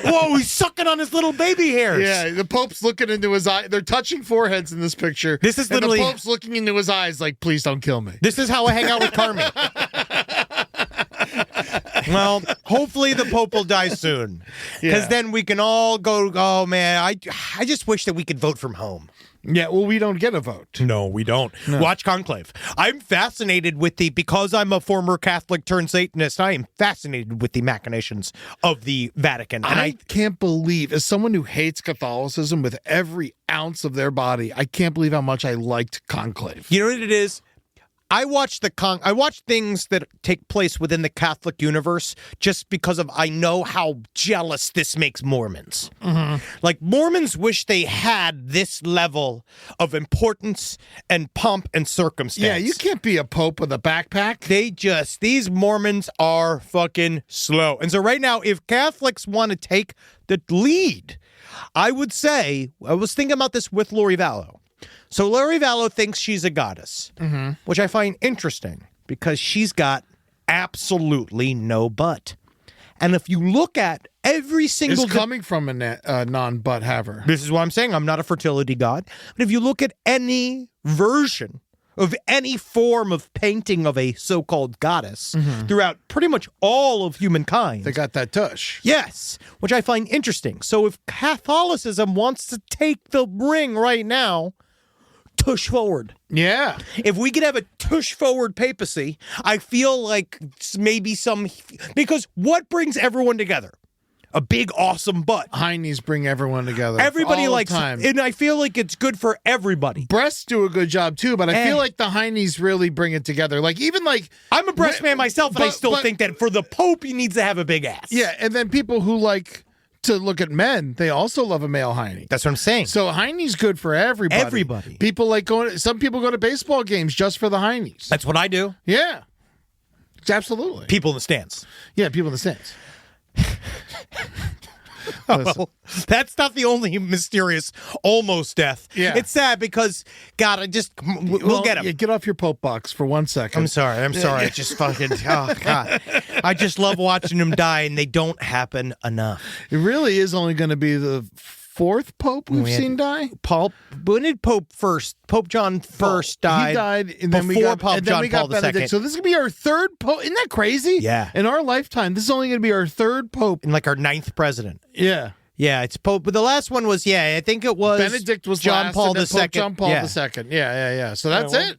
Whoa, he's sucking on his little baby hairs. Yeah, the Pope's looking into his eye. They're touching foreheads in this picture. This is and literally- the Pope's looking into his eyes like, please don't kill me. This is how I hang out with Carmi. Well, hopefully the Pope will die soon. Because Yeah. then we can all go, oh, man, I just wish that we could vote from home. Yeah, well, we don't get a vote. No, we don't. Watch Conclave. I'm fascinated with because I'm a former Catholic turned Satanist, I am fascinated with the machinations of the Vatican. And I can't believe, as someone who hates Catholicism with every ounce of their body, I can't believe how much I liked Conclave. You know what it is? I watch things that take place within the Catholic universe just because I know how jealous this makes Mormons. Mm-hmm. Like Mormons wish they had this level of importance and pomp and circumstance. Yeah, you can't be a pope with a backpack. These Mormons are fucking slow. And so right now, if Catholics want to take the lead, I would say, I was thinking about this with Lori Vallow. So Lori Vallow thinks she's a goddess, which I find interesting because she's got absolutely no butt. And if you look at every single... It's coming from a non-butt haver. This is what I'm saying. I'm not a fertility god. But if you look at any version of any form of painting of a so-called goddess throughout pretty much all of humankind... They got that tush. Yes, which I find interesting. So if Catholicism wants to take the ring right now... tush forward. Yeah. If we could have a tush forward papacy, I feel like maybe because what brings everyone together? A big, awesome butt. Heinies bring everyone together. Everybody all likes the time. and I feel like it's good for everybody. Breasts do a good job too, but I feel like the Heinies really bring it together. Like even like I'm a breast man myself, and I but- still but- think that for the Pope, he needs to have a big ass. yeah, and then people who like to look at men, they also love a male Heine. That's what I'm saying. So Heine's good for everybody. Everybody. People like some people go to baseball games just for the Heinies. That's what I do. Yeah. Absolutely. People in the stands. Yeah, people in the stands. Well, that's not the only mysterious almost death. Yeah. It's sad because, God, we'll get him. Yeah, get off your Pope box for 1 second. I'm sorry. I just fucking, oh, God. I just love watching them die, and they don't happen enough. It really is only going to be the fourth Pope we've seen die. When did Pope John first died? He died, and then before we got, Pope and then John we got Paul II. Benedict. So this is going to be our third Pope. Isn't that crazy? Yeah. In our lifetime, this is only going to be our third Pope. And like our 9th president. Yeah. Yeah, it's Pope. But the last one was, I think it was Benedict was John last, Paul and then II. Pope John Paul II. Yeah. So that's it.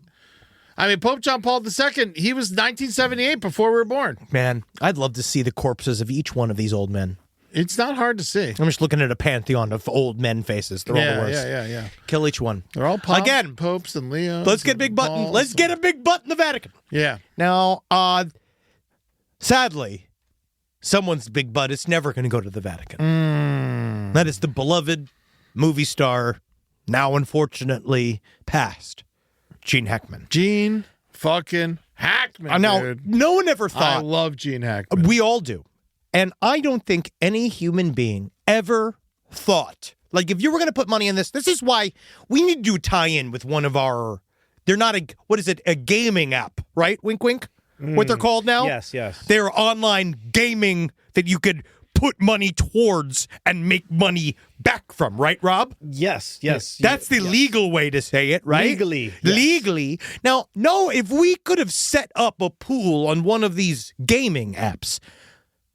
I mean, Pope John Paul II, he was 1978 before we were born. Man, I'd love to see the corpses of each one of these old men. It's not hard to see. I'm just looking at a pantheon of old men faces. They're all the worst. Yeah. Kill each one. They're all Again, popes and Leos. let's get a big button. Let's get a big butt in the Vatican. Yeah. Now, sadly, someone's big butt is never going to go to the Vatican. That is the beloved movie star, now unfortunately passed, Gene Hackman. Gene fucking Hackman, Now, dude. no one ever I thought. love Gene Hackman. We all do. And I don't think any human being ever thought, like, if you were going to put money in this is why we need to do a tie-in with one of our, they're not a gaming app, right? Wink, wink. What they're called now? Yes. They're online gaming that you could put money towards and make money back from, right, Rob? Yes. That's the legal way to say it, right? Legally. Yes. Legally. Now, no, if we could have set up a pool on one of these gaming apps,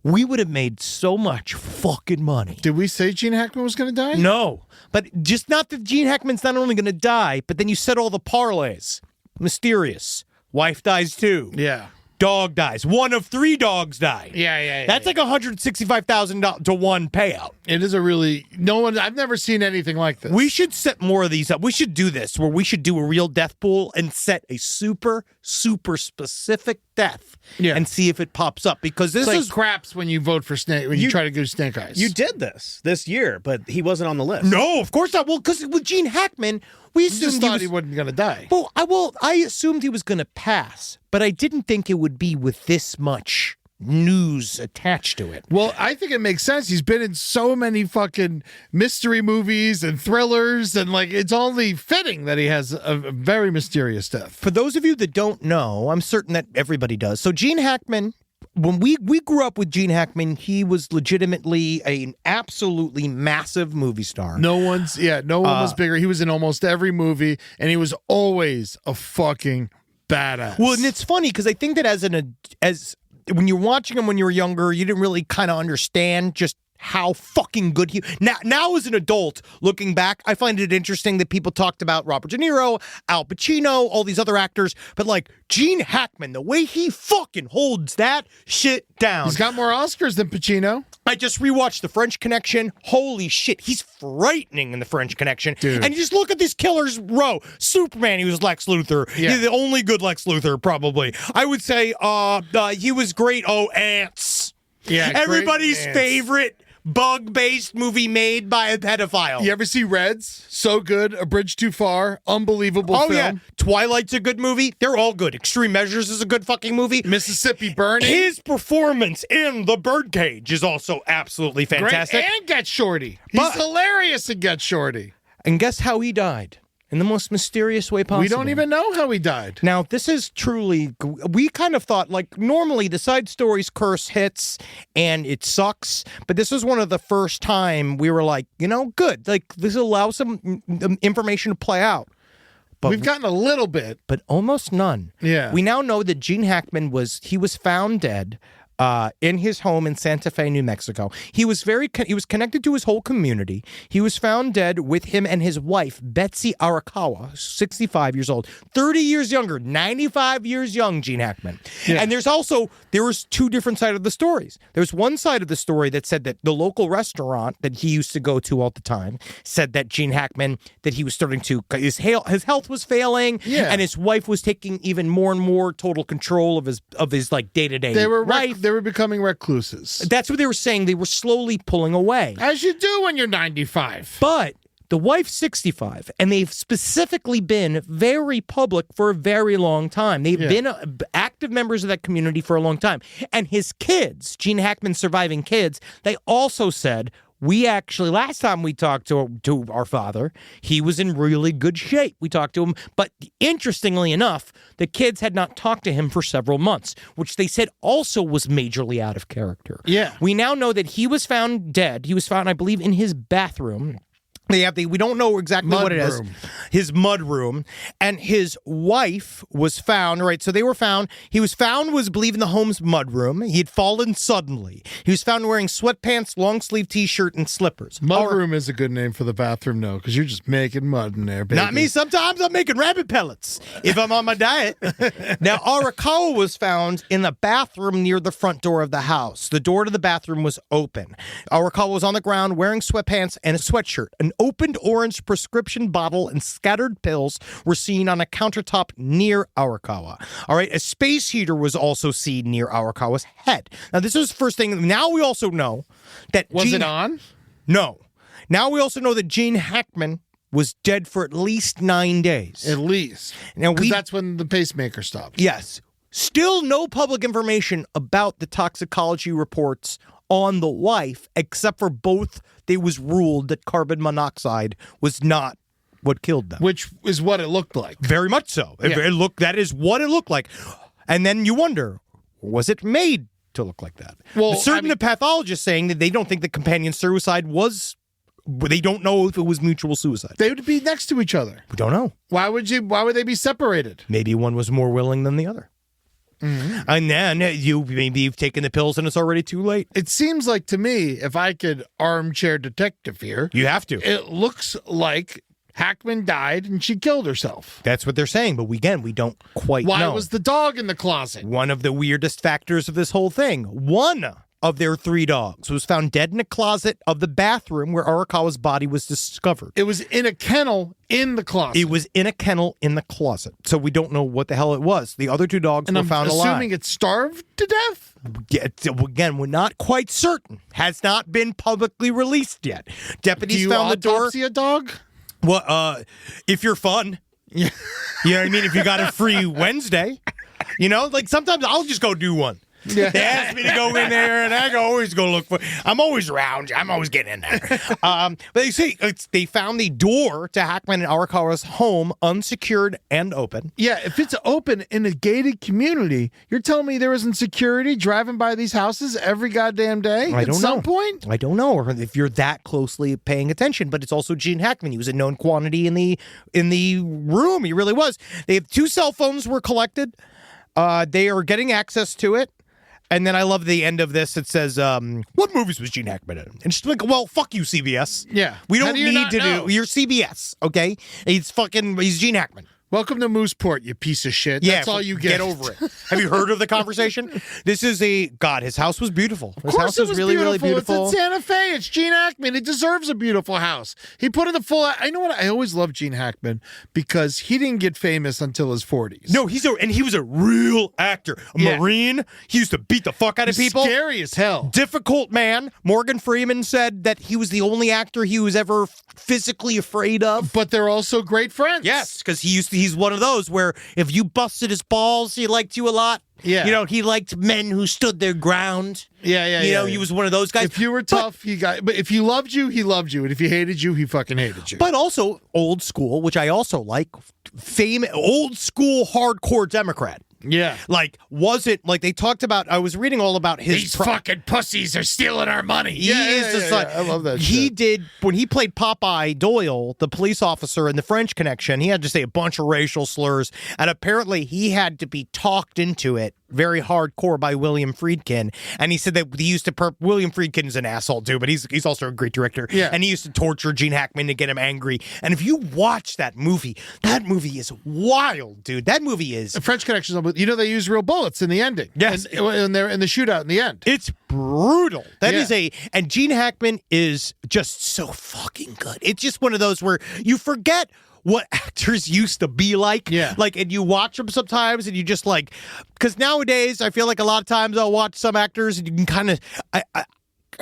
we would have made so much fucking money. Did we say Gene Hackman was going to die? No, but just not that Gene Hackman's not only going to die, but then you set all the parlays. Mysterious. Wife dies too. Yeah. Dog dies. One of 3 dogs die. Yeah. That's like $165,000 to 1 payout. It is I've never seen anything like this. We should set more of these up. We should do this where we should do a real death pool and set a super, super specific death and see if it pops up, because this it's is like craps when you vote for Snake, when you try to go Snake Eyes. You did this year, but he wasn't on the list. No, of course not. Well, because with Gene Hackman, we You assumed just thought he wasn't going to die. Well, I assumed he was going to pass, but I didn't think it would be with this much news attached to it. Well, I think it makes sense. He's been in so many fucking mystery movies and thrillers, and like it's only fitting that he has a very mysterious death. For those of you that don't know, I'm certain that everybody does. So Gene Hackman, when we grew up with Gene Hackman, he was legitimately an absolutely massive movie star. No one was bigger. He was in almost every movie, and he was always a fucking badass. Well, and it's funny because I think that as when you're watching him when you were younger, you didn't really kind of understand just how fucking good he. Now as an adult, looking back, I find it interesting that people talked about Robert De Niro, Al Pacino, all these other actors, but like Gene Hackman, the way he fucking holds that shit down. He's got more Oscars than Pacino. I just rewatched The French Connection. Holy shit, he's frightening in The French Connection. Dude. And you just look at this killer's row. Superman, he was Lex Luthor. Yeah. He's the only good Lex Luthor, probably. I would say he was great. Oh, Ants. Yeah, everybody's great Ants. favorite bug-based movie made by a pedophile. You ever see Reds? So good. A Bridge Too Far. Unbelievable film. Yeah. Twilight's a good movie. They're all good. Extreme Measures is a good fucking movie. Mississippi Burning. His performance in The Birdcage is also absolutely fantastic. Great. And Get Shorty. He's hilarious in Get Shorty. And guess how he died? In the most mysterious way possible. We don't even know how he died. Now, this is truly, we kind of thought, like, normally the side stories curse hits and it sucks, but this was one of the first time we were like, good. Like, this allows some information to play out. But we've gotten a little bit. But almost none. Yeah. We now know that Gene Hackman was found dead in his home in Santa Fe, New Mexico. He was connected to his whole community. He was found dead with him and his wife, Betsy Arakawa, 65 years old, 30 years younger, 95 years young, Gene Hackman. Yeah. And there was 2 different sides of the stories. There's one side of the story that said that the local restaurant that he used to go to all the time said that Gene Hackman, that he was starting to, his health was failing, and his wife was taking even more and more total control of his like day-to-day life. They were becoming recluses. That's what they were saying. They were slowly pulling away. As you do when you're 95. But the wife's 65, and they've specifically been very public for a very long time. They've been active members of that community for a long time. And his kids, Gene Hackman's surviving kids, they also said, last time we talked to our father, he was in really good shape. We talked to him, but interestingly enough, the kids had not talked to him for several months, which they said also was majorly out of character. Yeah. We now know that he was found dead. He was found, I believe, in his bathroom. We don't know exactly what it is. His mud room. And his wife was found, right? So they were found. He was found, believed in the home's mud room. He had fallen suddenly. He was found wearing sweatpants, long sleeve t-shirt, and slippers. Mud room is a good name for the bathroom, though, because you're just making mud in there, baby. Not me. Sometimes I'm making rabbit pellets if I'm on my diet. Now, Arakawa was found in the bathroom near the front door of the house. The door to the bathroom was open. Arakawa was on the ground wearing sweatpants and a sweatshirt. An opened orange prescription bottle and scattered pills were seen on a countertop near Arakawa. All right, a space heater was also seen near Arakawa's head. Now, this was the first thing. Now we also know that Was it on? No. Now we also know that Gene Hackman was dead for at least 9 days. At least. Now because that's when the pacemaker stopped. Yes. Still no public information about the toxicology reports on the wife, except for both. It was ruled that carbon monoxide was not what killed them. Which is what it looked like. Very much so. Yeah. That is what it looked like. And then you wonder, was it made to look like that? Well, the pathologists saying that they don't think the companion suicide was. They don't know if it was mutual suicide. They would be next to each other. We don't know. Why would they be separated? Maybe one was more willing than the other. Mm-hmm. And then you've taken the pills and it's already too late. It seems like to me, if I could armchair detective here, you have to. It looks like Hackman died and she killed herself. That's what they're saying, but we don't quite know. Why was the dog in the closet? One of the weirdest factors of this whole thing. One of their 3 dogs was found dead in a closet of the bathroom where Arakawa's body was discovered. It was in a kennel in the closet. It was in a kennel in the closet. So we don't know what the hell it was. The other 2 dogs were found alive. Assuming it starved to death? Yeah, again, we're not quite certain. Has not been publicly released yet. Deputies found the door. Do you autopsy a dog? Well, if you're fun. Yeah. You know what I mean? If you got a free Wednesday. Like sometimes I'll just go do one. Yeah. They ask me to go in there, and I always go look for. I'm always around. I'm always getting in there. But they say they found the door to Hackman and Arakawa's home unsecured and open. Yeah, if it's open in a gated community, you're telling me there isn't security driving by these houses every goddamn day? I don't know. At some point? I don't know, or if you're that closely paying attention. But it's also Gene Hackman. He was a known quantity in the room. He really was. They have 2 cell phones were collected. They are getting access to it. And then I love the end of this. It says, what movies was Gene Hackman in? And she's like, well, fuck you, CBS. Yeah. We don't need to do. You're CBS, okay? He's Gene Hackman. Welcome to Mooseport, you piece of shit. Yeah, that's all you get. Get over it. Have you heard of the conversation? This is his house was beautiful. His house was really, really beautiful. It's in Santa Fe. It's Gene Hackman. He deserves a beautiful house. He put in the full. I know what I always loved Gene Hackman because he didn't get famous until his 40s. No, he was a real actor, Marine. He used to beat the fuck out of people. Scary as hell. Difficult man. Morgan Freeman said that he was the only actor he was ever physically afraid of. But they're also great friends. Yes, because he's one of those where if you busted his balls, he liked you a lot. Yeah. He liked men who stood their ground. Yeah. He was one of those guys. If you were tough, but if he loved you, he loved you. And if he hated you, he fucking hated you. But also old school, which I also like, old school hardcore Democrat. Yeah. Like, wasn't like they talked about, I was reading all about his. These fucking pussies are stealing our money. I love that He shit. did, when he played Popeye Doyle, the police officer in The French Connection, he had to say a bunch of racial slurs. And apparently he had to be talked into it very hardcore by William Friedkin. And he said that he used to, William Friedkin's an asshole too, but he's also a great director. Yeah. And he used to torture Gene Hackman to get him angry. And if you watch that movie is wild, dude. That movie is. The French Connection, they use real bullets in the ending. Yes. And they're in the shootout in the end. It's brutal. That is and Gene Hackman is just so fucking good. It's just one of those where you forget what actors used to be like. Yeah. Like, and you watch them sometimes and you just like, because nowadays I feel like a lot of times I'll watch some actors and you can kind of, I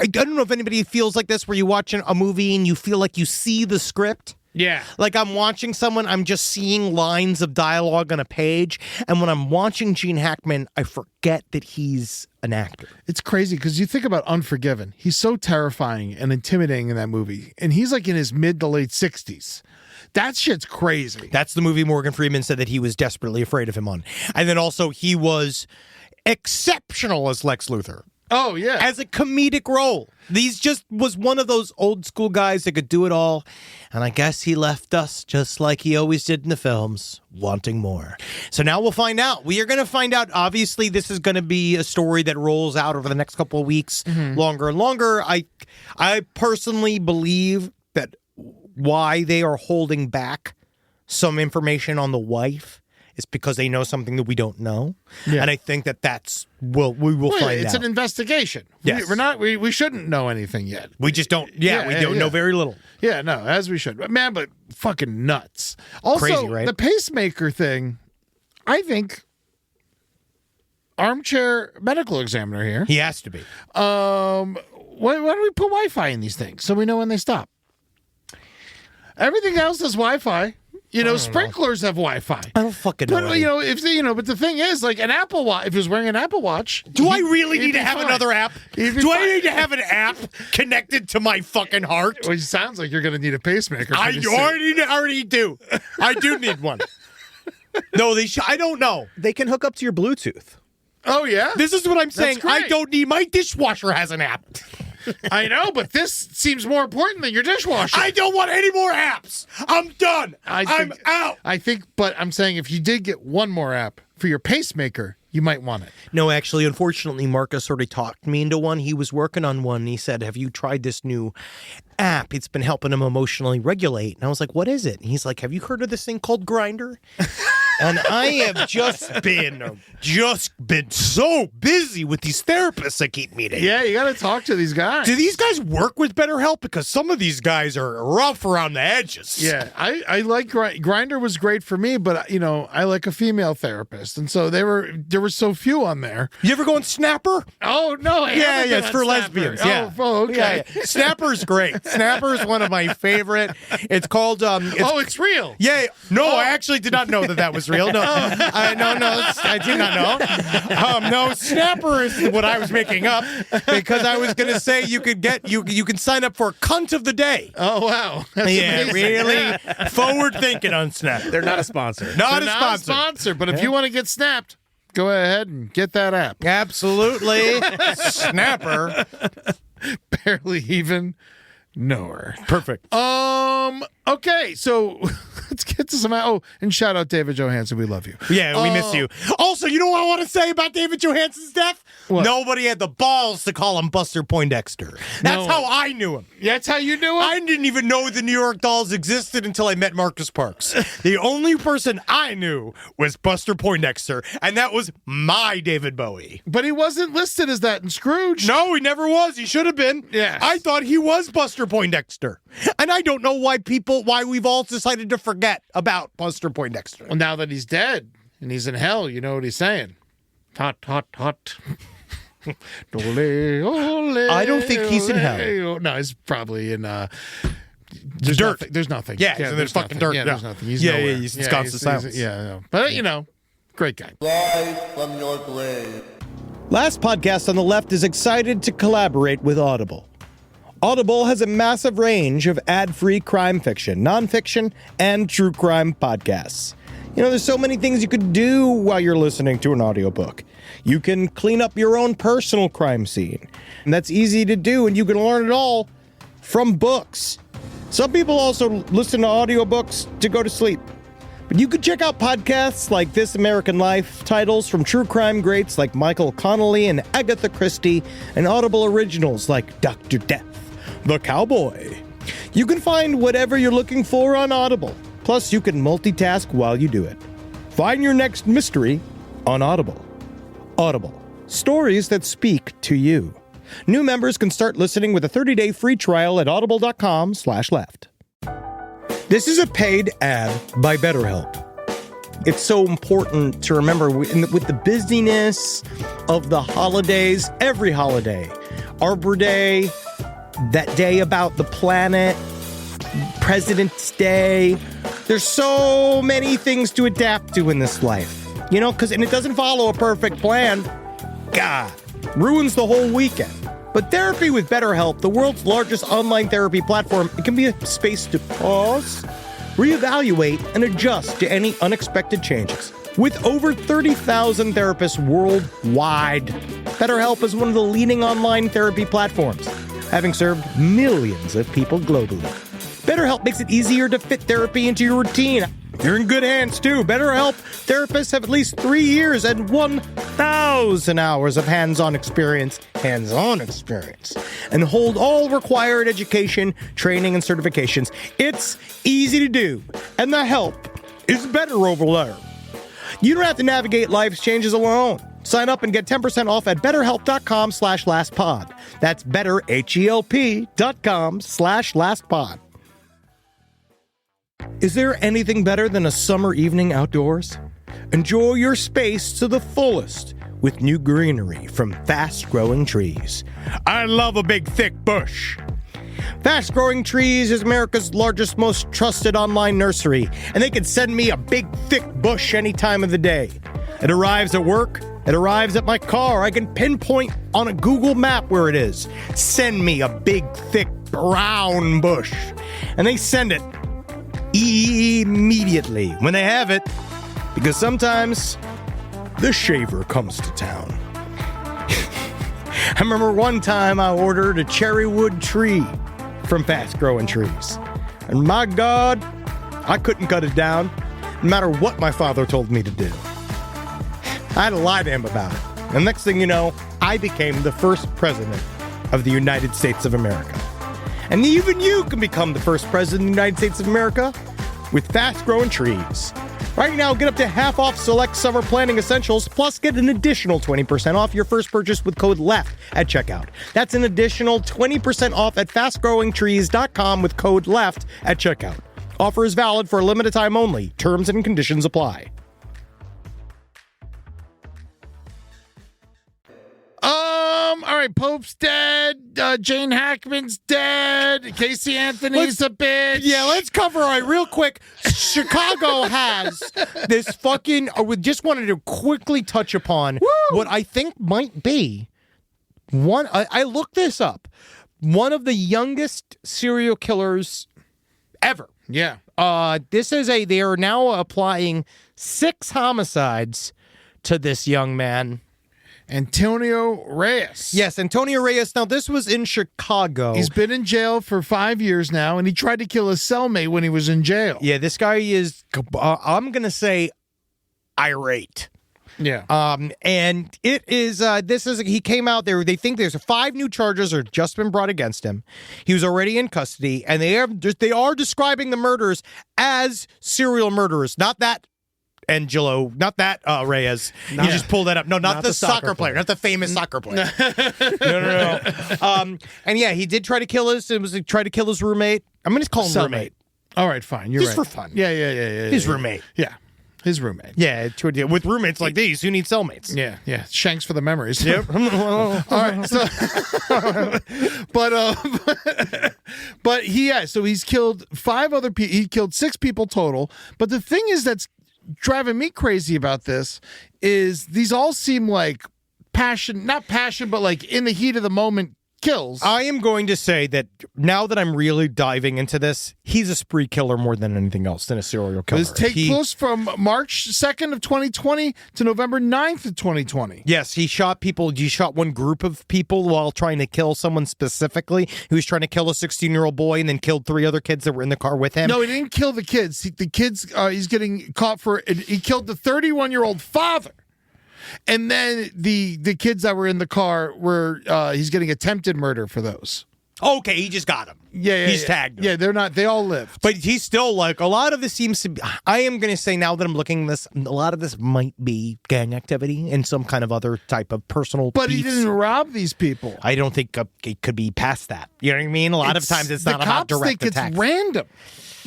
don't know if anybody feels like this where you watch a movie and you feel like you see the script. Yeah. Like I'm watching someone, I'm just seeing lines of dialogue on a page. And when I'm watching Gene Hackman, I forget that he's an actor. It's crazy because you think about Unforgiven. He's so terrifying and intimidating in that movie. And he's like in his mid to late 60s. That shit's crazy. That's the movie Morgan Freeman said that he was desperately afraid of him on. And then also he was exceptional as Lex Luthor. Oh, yeah. As a comedic role. These just was one of those old school guys that could do it all. And I guess he left us just like he always did in the films, wanting more. So now we'll find out. We are going to find out. Obviously, this is going to be a story that rolls out over the next couple of weeks, longer and longer. I personally believe that why they are holding back some information on the wife is because they know something that we don't know. Yeah. And I think that's we will find out. It's an investigation. Yes. We shouldn't know anything yet. We just don't. We don't know very little. Yeah, no, as we should. Man, but fucking nuts. Also, crazy, right? The pacemaker thing, I think armchair medical examiner here. He has to be. Why don't we put Wi-Fi in these things so we know when they stop? Everything else is Wi-Fi. sprinklers have Wi-Fi. I don't fucking know. But but the thing is, like an Apple Watch, if he was wearing an Apple Watch, do I really need to have fine. another app? Do I need to have an app connected to my fucking heart? Well, it sounds like you're going to need a pacemaker. I already do. I do need one. No, I don't know. They can hook up to your Bluetooth. Oh, yeah? This is what I'm saying. great. I don't need. My dishwasher has an app. I know, but this seems more important than your dishwasher. I don't want any more apps. I'm done. I'm out. But I'm saying if you did get one more app for your pacemaker, you might want it. No, actually, unfortunately, Marcus already talked me into one. He was working on one. He said, have you tried this new app? It's been helping him emotionally regulate. And I was like, what is it? And he's like, have you heard of this thing called Grindr? And I have just been so busy with these therapists I keep meeting. Yeah, you got to talk to these guys. Do these guys work with BetterHelp? Because some of these guys are rough around the edges. Yeah, I like Grindr was great for me, but I like a female therapist, and so there were so few on there. You ever go on Snapper? Oh no, it's for lesbians. Yeah. Oh, okay. Yeah. Snapper's great. Snapper's one of my favorite. It's called. It's real. Yeah. No, I actually did not know that was real. No, I did not know. No, Snapper is what I was making up because I was going to say you can sign up for Cunt of the Day. Oh wow, that's amazing. Really forward thinking on Snap. They're not a sponsor. Not a sponsor. But if you want to get snapped, go ahead and get that app. Absolutely, Snapper. Barely even know her. Perfect. Okay, so let's get to some. Oh, and shout out David Johansen. We love you. Yeah, we miss you. Also, you know what I want to say about David Johansen's death? What? Nobody had the balls to call him Buster Poindexter. That's how I knew him. That's how you knew him? I didn't even know the New York Dolls existed until I met Marcus Parks. The only person I knew was Buster Poindexter, and that was my David Bowie. But he wasn't listed as that in Scrooge. No, he never was. He should have been. Yes. I thought he was Buster Poindexter. And I don't know why we've all decided to forget about Buster Poindexter. Well, now that he's dead and he's in hell, you know what he's saying? Hot, hot, hot. I don't think he's in hell. No, he's probably in there's dirt. There's nothing. Yeah, so there's fucking dirt. Yeah, there's nothing. He's nowhere. nowhere. He's Wisconsin silence. Yeah, but great guy. Rise from your grave. Last Podcast on the Left is excited to collaborate with Audible. Audible has a massive range of ad-free crime fiction, nonfiction, and true crime podcasts. There's so many things you could do while you're listening to an audiobook. You can clean up your own personal crime scene. And that's easy to do, and you can learn it all from books. Some people also listen to audiobooks to go to sleep. But you could check out podcasts like This American Life, titles from true crime greats like Michael Connelly and Agatha Christie, and Audible originals like Dr. Death, The Cowboy. You can find whatever you're looking for on Audible. Plus, you can multitask while you do it. Find your next mystery on Audible. Audible. Stories that speak to you. New members can start listening with a 30-day free trial at audible.com/left. This is a paid ad by BetterHelp. It's so important to remember with the busyness of the holidays, every holiday, Arbor Day, that day about the planet, President's Day. There's so many things to adapt to in this life, and it doesn't follow a perfect plan. God, ruins the whole weekend. But therapy with BetterHelp, the world's largest online therapy platform, it can be a space to pause, reevaluate, and adjust to any unexpected changes. With over 30,000 therapists worldwide, BetterHelp is one of the leading online therapy platforms, having served millions of people globally. BetterHelp makes it easier to fit therapy into your routine. You're in good hands, too. BetterHelp therapists have at least 3 years and 1,000 hours of hands-on experience, and hold all required education, training, and certifications. It's easy to do, and the help is better over there. You don't have to navigate life's changes alone. Sign up and get 10% off at betterhelp.com/lastpod. That's betterhelp.com/lastpod. Is there anything better than a summer evening outdoors? Enjoy your space to the fullest with new greenery from fast-growing trees. I love a big, thick bush. Fast Growing Trees is America's largest, most trusted online nursery, and they can send me a big, thick bush any time of the day. It arrives at work. It arrives at my car. I can pinpoint on a Google map where it is. Send me a big, thick, brown bush. And they send it immediately when they have it, because sometimes the shaver comes to town. I remember one time I ordered a cherry wood tree from Fast Growing Trees. And my God, I couldn't cut it down, no matter what my father told me to do. I had to lie to him about it. And next thing you know, I became the first president of the United States of America. And even you can become the first president of the United States of America with Fast Growing Trees. Right now, get up to half off select summer planning essentials, plus get an additional 20% off your first purchase with code LEFT at checkout. That's an additional 20% off at fastgrowingtrees.com with code LEFT at checkout. Offer is valid for a limited time only. Terms and conditions apply. All right, Pope's dead. Jane Hackman's dead. Casey Anthony's a bitch. Yeah, let's cover real quick. Chicago has this fucking. I just wanted to quickly touch upon what I think might be one. I looked this up. One of the youngest serial killers ever. Yeah. They are now applying 6 homicides to this young man. Antonio Reyes. Yes, Antonio Reyes. Now, this was in Chicago. He's been in jail for 5 years now, and he tried to kill his cellmate when he was in jail. Yeah, this guy is, I'm going to say, irate. Yeah. And it is, he came out there, they think there's 5 new charges are just been brought against him. He was already in custody, and they are describing the murders as serial murderers, not that Angelo, not that Reyes. You just pulled that up. No, not the soccer player, not the famous soccer player. No. And yeah, he did try to kill his roommate. I'm going to call him roommate. All right, fine. You're just right. for fun. Yeah. His roommate. Yeah. His roommate. Yeah, with roommates like these, who need cellmates? Yeah. Shanks for the memories. Yep. All right. So, so he's killed 5 other people. He killed 6 people total. But the thing is that's driving me crazy about this is these all seem like not passion, but like in the heat of the moment kills. I am going to say that now that I'm really diving into this, he's a spree killer more than anything else than a serial killer. This takes place from March 2nd of 2020 to November 9th of 2020. Yes, he shot people. He shot one group of people while trying to kill someone specifically. He was trying to kill a 16-year-old boy and then killed 3 other kids that were in the car with him. No, he didn't kill the kids. The kids, he's getting caught for, he killed the 31-year-old father. And then the kids that were in the car he's getting attempted murder for those. Okay, he just got them. Yeah. He's tagged them. Yeah, they all lived. But he's still like, a lot of this seems to be, I am going to say now that I'm looking at this, a lot of this might be gang activity and some kind of other type of personal But beefs. he didn't rob these people. I don't think it could be past that. You know what I mean? A lot of times it's not about direct the cops attacks. think it's random.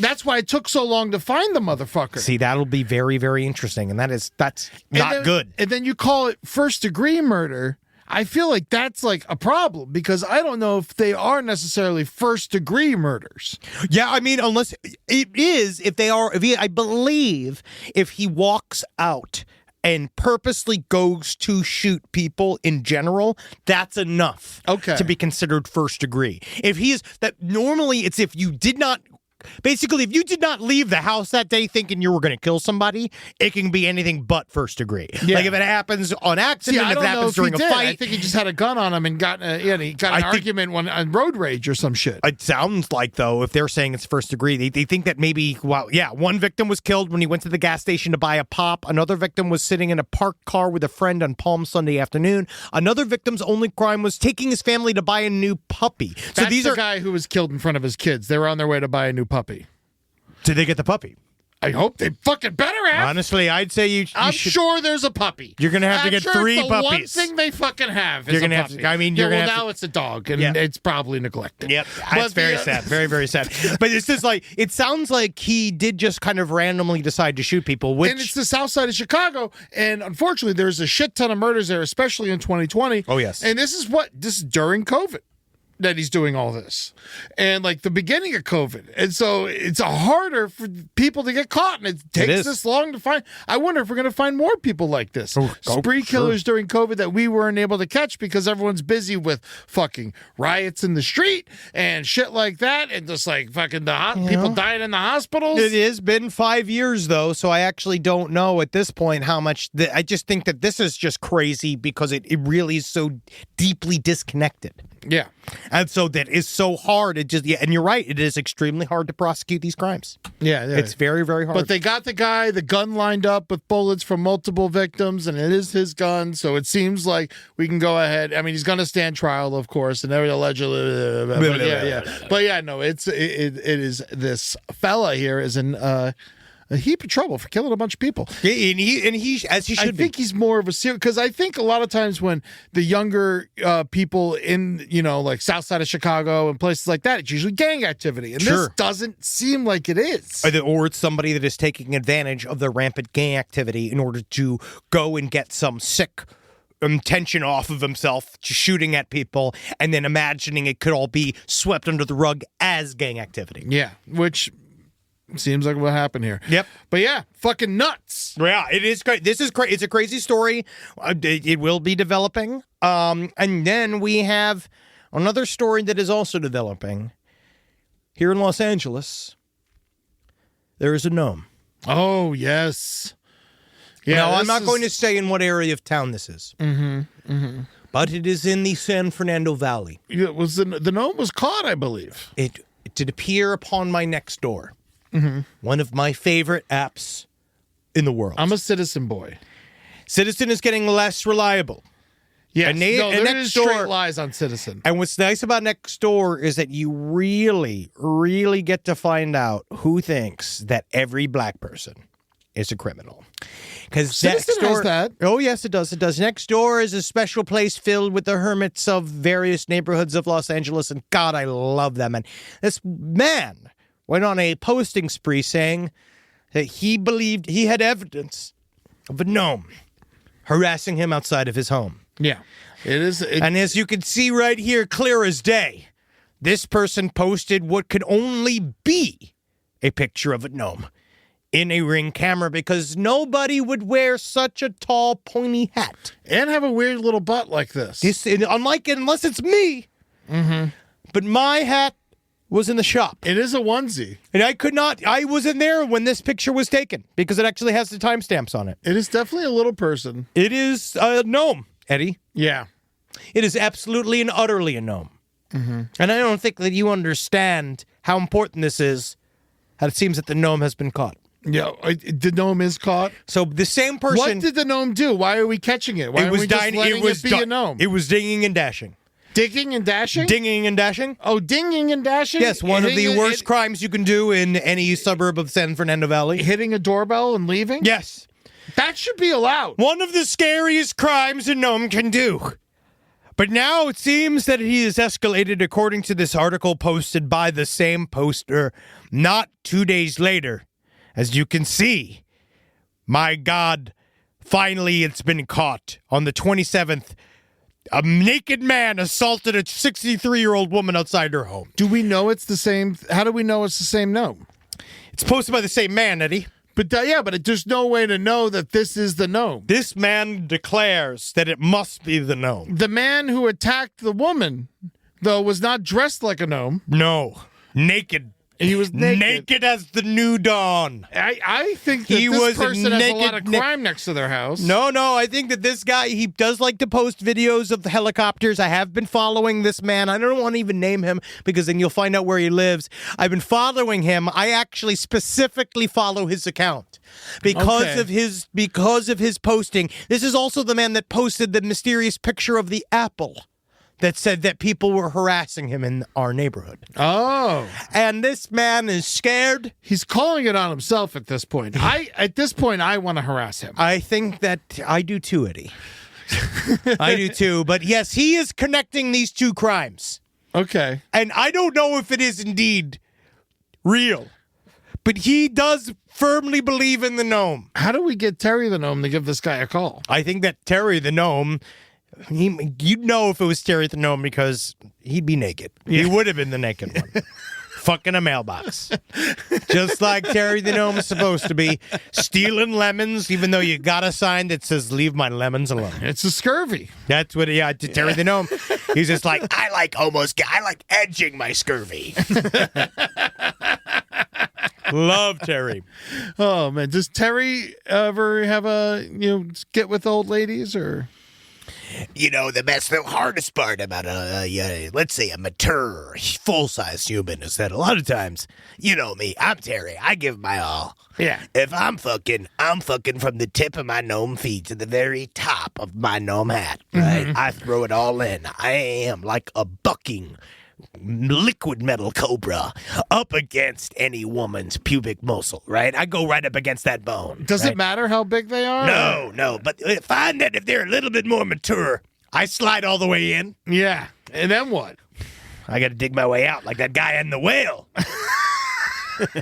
That's why it took so long to find the motherfucker. See, that'll be very, very interesting, and that's not good. And then you call it first-degree murder. I feel like that's like a problem because I don't know if they are necessarily first-degree murders. Yeah, I mean, unless it is, I believe if he walks out and purposely goes to shoot people in general, that's enough to be considered first degree. If he is, that normally it's if you did not leave the house that day thinking you were going to kill somebody, it can be anything but first degree. Yeah. Like if it happens on accident, if it happens during a fight. I think he just had a gun on him and got an argument on road rage or some shit. It sounds like, though, if they're saying it's first degree, they think that maybe, one victim was killed when he went to the gas station to buy a pop. Another victim was sitting in a parked car with a friend on Palm Sunday afternoon. Another victim's only crime was taking his family to buy a new puppy. So That's the guy who was killed in front of his kids. They were on their way to buy a new puppy. Did they get the puppy? I hope they fucking better have. Honestly, I'd say you I'm should. sure there's a puppy. You're going to have to get 3 the puppies. One thing they fucking have is you're gonna a have puppy. To, I mean, you're going to now it's a dog, and it's probably neglected. Yep, that's very sad. Very, very sad. But it's just like, it sounds like he did just kind of randomly decide to shoot people. And it's the south side of Chicago, and unfortunately, there's a shit ton of murders there, especially in 2020. Oh, yes. And this is during COVID. that he's doing all this, and like the beginning of COVID, and so it's harder for people to get caught, and it takes this long to find. I wonder if we're going to find more people like this, spree killers during COVID that we weren't able to catch because everyone's busy with fucking riots in the street and shit like that, and just like fucking people dying in the hospitals. It has been 5 years though, so I actually don't know at this point how much. I just think that this is just crazy because it really is so deeply disconnected. Yeah. And so that is so hard. And you're right. It is extremely hard to prosecute these crimes. Yeah. It's very, very hard. But they got the gun lined up with bullets from multiple victims, and it is his gun. So it seems like we can go ahead. I mean, he's going to stand trial, of course, and allegedly. But yeah, no, it is this fella here is in a heap of trouble for killing a bunch of people. Yeah, and he as he should be. I think he's more of a serial, because I think a lot of times when the younger people in, like south side of Chicago and places like that, it's usually gang activity. And this doesn't seem like it is. Or it's somebody that is taking advantage of the rampant gang activity in order to go and get some sick tension off of himself, shooting at people, and then imagining it could all be swept under the rug as gang activity. Yeah, which seems like what happened here. Yep. But yeah, fucking nuts. Yeah, it is great. This is great. It's a crazy story. It will be developing. And then we have another story that is also developing. Here in Los Angeles, there is a gnome. Oh, yes. Yeah, now, I'm not going to say in what area of town this is. But it is in the San Fernando Valley. It was the gnome was caught, I believe. It did appear upon my next door. One of my favorite apps in the world. I'm a Citizen boy. Citizen is getting less reliable. Yeah, and there is straight lies on Citizen. And what's nice about Nextdoor is that you really, really get to find out who thinks that every black person is a criminal. Because Citizen has that. Oh, yes, it does. It does. Nextdoor is a special place filled with the hermits of various neighborhoods of Los Angeles, and God, I love them. And this man went on a posting spree saying that he believed he had evidence of a gnome harassing him outside of his home. Yeah, it is. And as you can see right here, clear as day, this person posted what could only be a picture of a gnome in a Ring camera, because nobody would wear such a tall, pointy hat. And have a weird little butt like this. Unless it's me. But my hat was in the shop. It is a onesie. And I wasn't there when this picture was taken, because it actually has the timestamps on it. It is definitely a little person. It is a gnome, Eddie. Yeah. It is absolutely and utterly a gnome. And I don't think that you understand how important this is, how it seems that the gnome has been caught. Yeah, the gnome is caught. So the same person... What did the gnome do? Why are we catching it? Why are we just letting it be a gnome? It was dinging and dashing. Digging and dashing? Dinging and dashing. Oh, dinging and dashing? Yes, one of the worst crimes you can do in any suburb of San Fernando Valley. Hitting a doorbell and leaving? Yes. That should be allowed. One of the scariest crimes a gnome can do. But now it seems that he has escalated, according to this article posted by the same poster not 2 days later. As you can see, my God, finally it's been caught. On the 27th, a naked man assaulted a 63-year-old woman outside her home. Do we know it's the same? How do we know it's the same gnome? It's posted by the same man, Eddie. But there's no way to know that this is the gnome. This man declares that it must be the gnome. The man who attacked the woman, though, was not dressed like a gnome. No, naked. He was naked. Naked as the new dawn. I think that this person has a lot of crime next to their house. No, I think that this guy, he does like to post videos of the helicopters. I have been following this man. I don't want to even name him, because then you'll find out where he lives. I've been following him. I actually specifically follow his account because of his posting. This is also the man that posted the mysterious picture of the apple that said that people were harassing him in our neighborhood. Oh. And this man is scared. He's calling it on himself at this point. At this point, I want to harass him. I think that I do too, Eddie. I do too. But yes, he is connecting these two crimes. Okay. And I don't know if it is indeed real, but he does firmly believe in the gnome. How do we get Terry the gnome to give this guy a call? I think that Terry the gnome You'd know if it was Terry the Gnome because he'd be naked. He would have been the naked one. Fucking a mailbox. Just like Terry the Gnome is supposed to be. Stealing lemons, even though you got a sign that says, leave my lemons alone. It's a scurvy. That's what, Terry the Gnome. He's just like, I like edging my scurvy. Love Terry. Oh, man. Does Terry ever have get with old ladies or... The hardest part about let's say a mature, full-size human is that a lot of times, you know me, I'm Terry. I give my all. Yeah. If I'm fucking from the tip of my gnome feet to the very top of my gnome hat, right? Mm-hmm. I throw it all in. I am like a bucking liquid metal cobra up against any woman's pubic muscle, right? I go right up against that bone. Does it matter how big they are? No. But find that if they're a little bit more mature, I slide all the way in. Yeah. And then what? I got to dig my way out like that guy in the whale.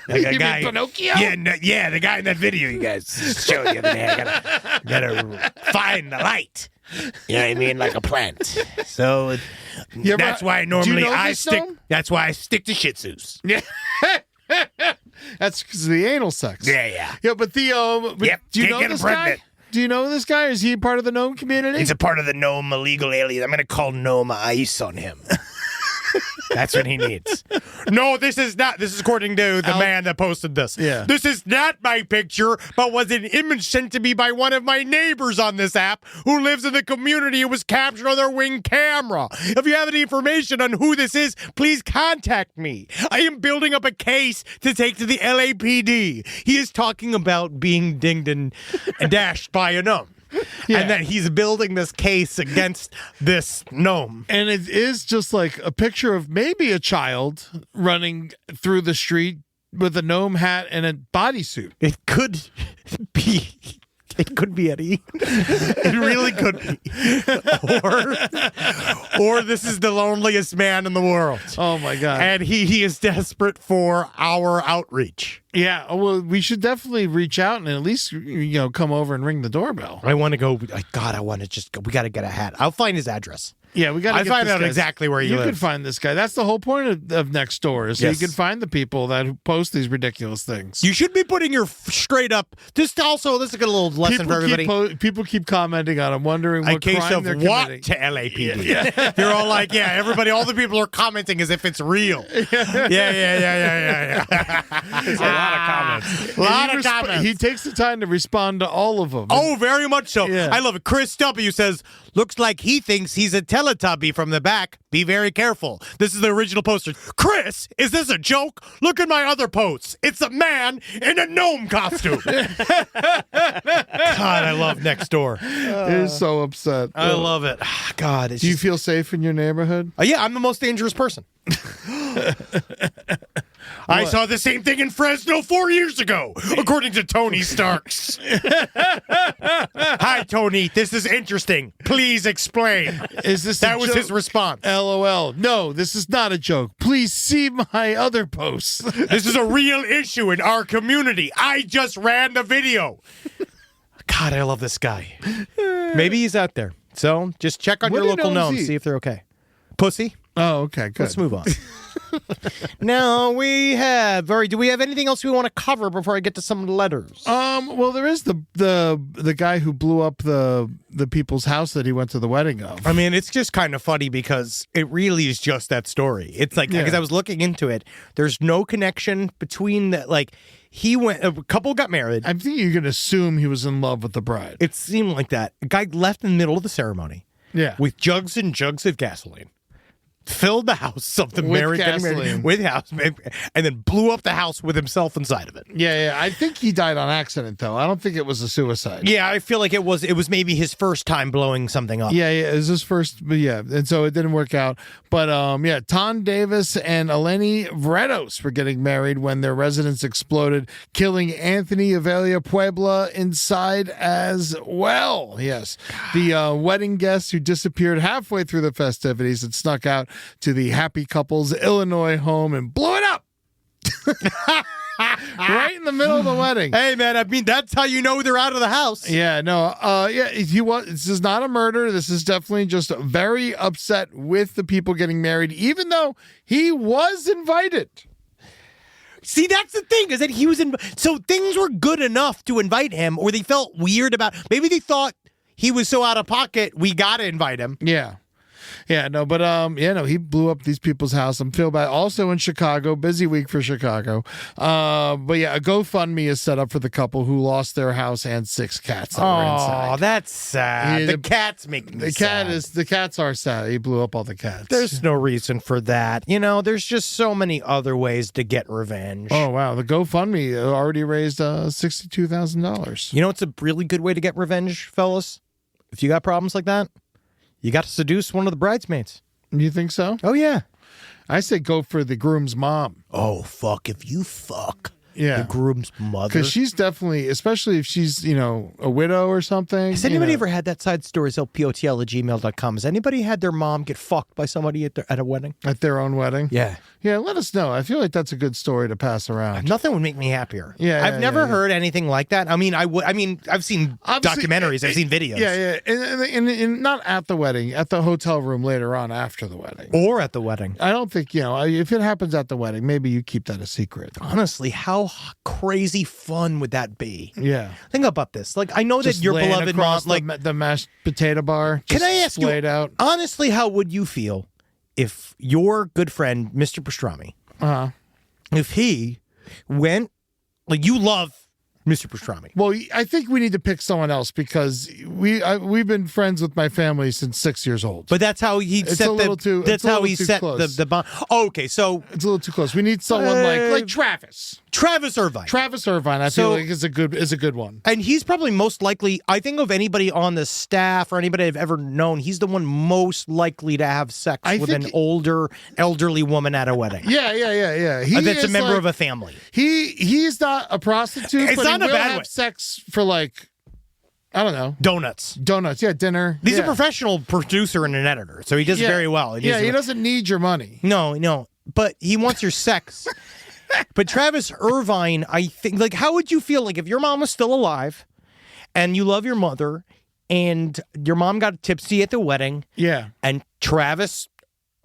Like you mean Pinocchio? Yeah, the guy in that video you guys showed the other day. I gotta find the light. You know what I mean? Like a plant. So that's why normally that's why I stick to Shih Tzus. Yeah. That's because of the anal sex. Yeah. Yeah, but do you know this guy? Do you know this guy? Is he part of the gnome community? He's a part of the gnome illegal alien. I'm going to call gnome ice on him. That's what he needs. No, this is not. This is according to the man that posted this. Yeah. This is not my picture, but was an image sent to me by one of my neighbors on this app who lives in the community. It was captured on their Ring camera. If you have any information on who this is, please contact me. I am building up a case to take to the LAPD. He is talking about being dinged and dashed by a gnome. Yeah. And that he's building this case against this gnome. And it is just like a picture of maybe a child running through the street with a gnome hat and a bodysuit. It could be. It could be Eddie. It really could be. Or this is the loneliest man in the world. Oh, my God. And he is desperate for our outreach. Yeah, well, we should definitely reach out and at least, come over and ring the doorbell. I want to go. God, I want to just go. We got to get a hat. I'll find his address. Yeah, we got to find out exactly where he lives. You can find this guy. That's the whole point of Next Door, is so you can find the people that post these ridiculous things. You should be putting your straight up. Just also, this is a good little lesson for everybody. People keep commenting on. I'm wondering what crime they're committing. To LAPD. Yeah. They're all like, everybody, all the people are commenting as if it's real. Yeah. There's a lot of comments. A lot of comments. He takes the time to respond to all of them. Oh, very much so. Yeah. I love it. Chris W. says, looks like he thinks he's a Teletubby from the back. Be very careful. This is the original poster. Chris, is this a joke? Look at my other posts. It's a man in a gnome costume. God, I love Next Door. He's so upset. I love it. God. Do you feel safe in your neighborhood? Yeah, I'm the most dangerous person. I saw the same thing in Fresno 4 years ago, according to Tony Starks. Hi, Tony. This is interesting. Please explain. That was his response. LOL. No, this is not a joke. Please see my other posts. This is a real issue in our community. I just ran the video. God, I love this guy. Maybe he's out there. So just check on your local gnomes, see if they're okay. Pussy? Oh, okay, good. Let's move on. Now we have. Do we have anything else we want to cover before I get to some letters? Well, there is the guy who blew up the people's house that he went to the wedding of. I mean, it's just kind of funny because it really is just that story. It's like, because I was looking into it, there's no connection between the, a couple got married. I think you can assume he was in love with the bride. It seemed like that. A guy left in the middle of the ceremony. Yeah. With jugs and jugs of gasoline. Filled the house of the with gasoline with house, and then blew up the house with himself inside of it. Yeah. I think he died on accident, though. I don't think it was a suicide. Yeah, I feel like it was maybe his first time blowing something up. Yeah, it was his first, and so it didn't work out. But Ton Davis and Eleni Vredos were getting married when their residence exploded, killing Anthony Avelia Puebla inside as well. Yes, the wedding guests who disappeared halfway through the festivities had snuck out to the happy couple's Illinois home and blew it up. Right in the middle of the wedding. Hey, man, I mean, that's how you know they're out of the house. Yeah, no, this is not a murder. This is definitely just very upset with the people getting married, even though he was invited. See, that's the thing, is that he was so things were good enough to invite him, or they felt weird about, maybe they thought he was so out of pocket, we got to invite him. Yeah. Yeah, no, but he blew up these people's house. I'm feel bad. Also in Chicago, busy week for Chicago. But yeah, a GoFundMe is set up for the couple who lost their house and 6 cats that were inside. Oh, that's sad. The cat's making me sad. The cats are sad. He blew up all the cats. There's no reason for that. There's just so many other ways to get revenge. Oh, wow. The GoFundMe already raised $62,000. You know what's a really good way to get revenge, fellas? If you got problems like that, you got to seduce one of the bridesmaids. You think so? Oh, yeah. I say go for the groom's mom. Oh, fuck. If you fuck the groom's mother. Because she's definitely, especially if she's, a widow or something. Has anybody ever had that side story, lpotl@gmail.com? Has anybody had their mom get fucked by somebody at a wedding? At their own wedding? Yeah. Yeah, let us know. I feel like that's a good story to pass around. Nothing would make me happier. Yeah, I've never heard anything like that. I mean, I've seen documentaries. I've seen videos. Yeah, and not at the wedding, at the hotel room later on after the wedding. Or at the wedding. I don't think, if it happens at the wedding, maybe you keep that a secret. Honestly, how crazy fun would that be? Yeah. Think about this. Like, I know Just that your laying beloved mom, across the mashed potato bar. Can I ask you, out. honestly, how would you feel if your good friend, Mr. Pastrami, if he went, like, you love Mr. Pastrami. Well, I think we need to pick someone else because we've been friends with my family since 6 years old. But that's how he set the bond. Oh, okay, so it's a little too close. We need someone like Travis. Travis Irvine. I feel like is a good one. And he's probably most likely, I think, of anybody on the staff or anybody I've ever known, he's the one most likely to have sex with an older, elderly woman at a wedding. Yeah. That's a member of a family. He's not a prostitute, but he will have sex for I don't know. Donuts, yeah, dinner. He's a professional producer and an editor, so he does very well. He doesn't need your money. No, but he wants your sex. But Travis Irvine, I think, how would you feel if your mom was still alive and you love your mother and your mom got tipsy at the wedding? Yeah. And Travis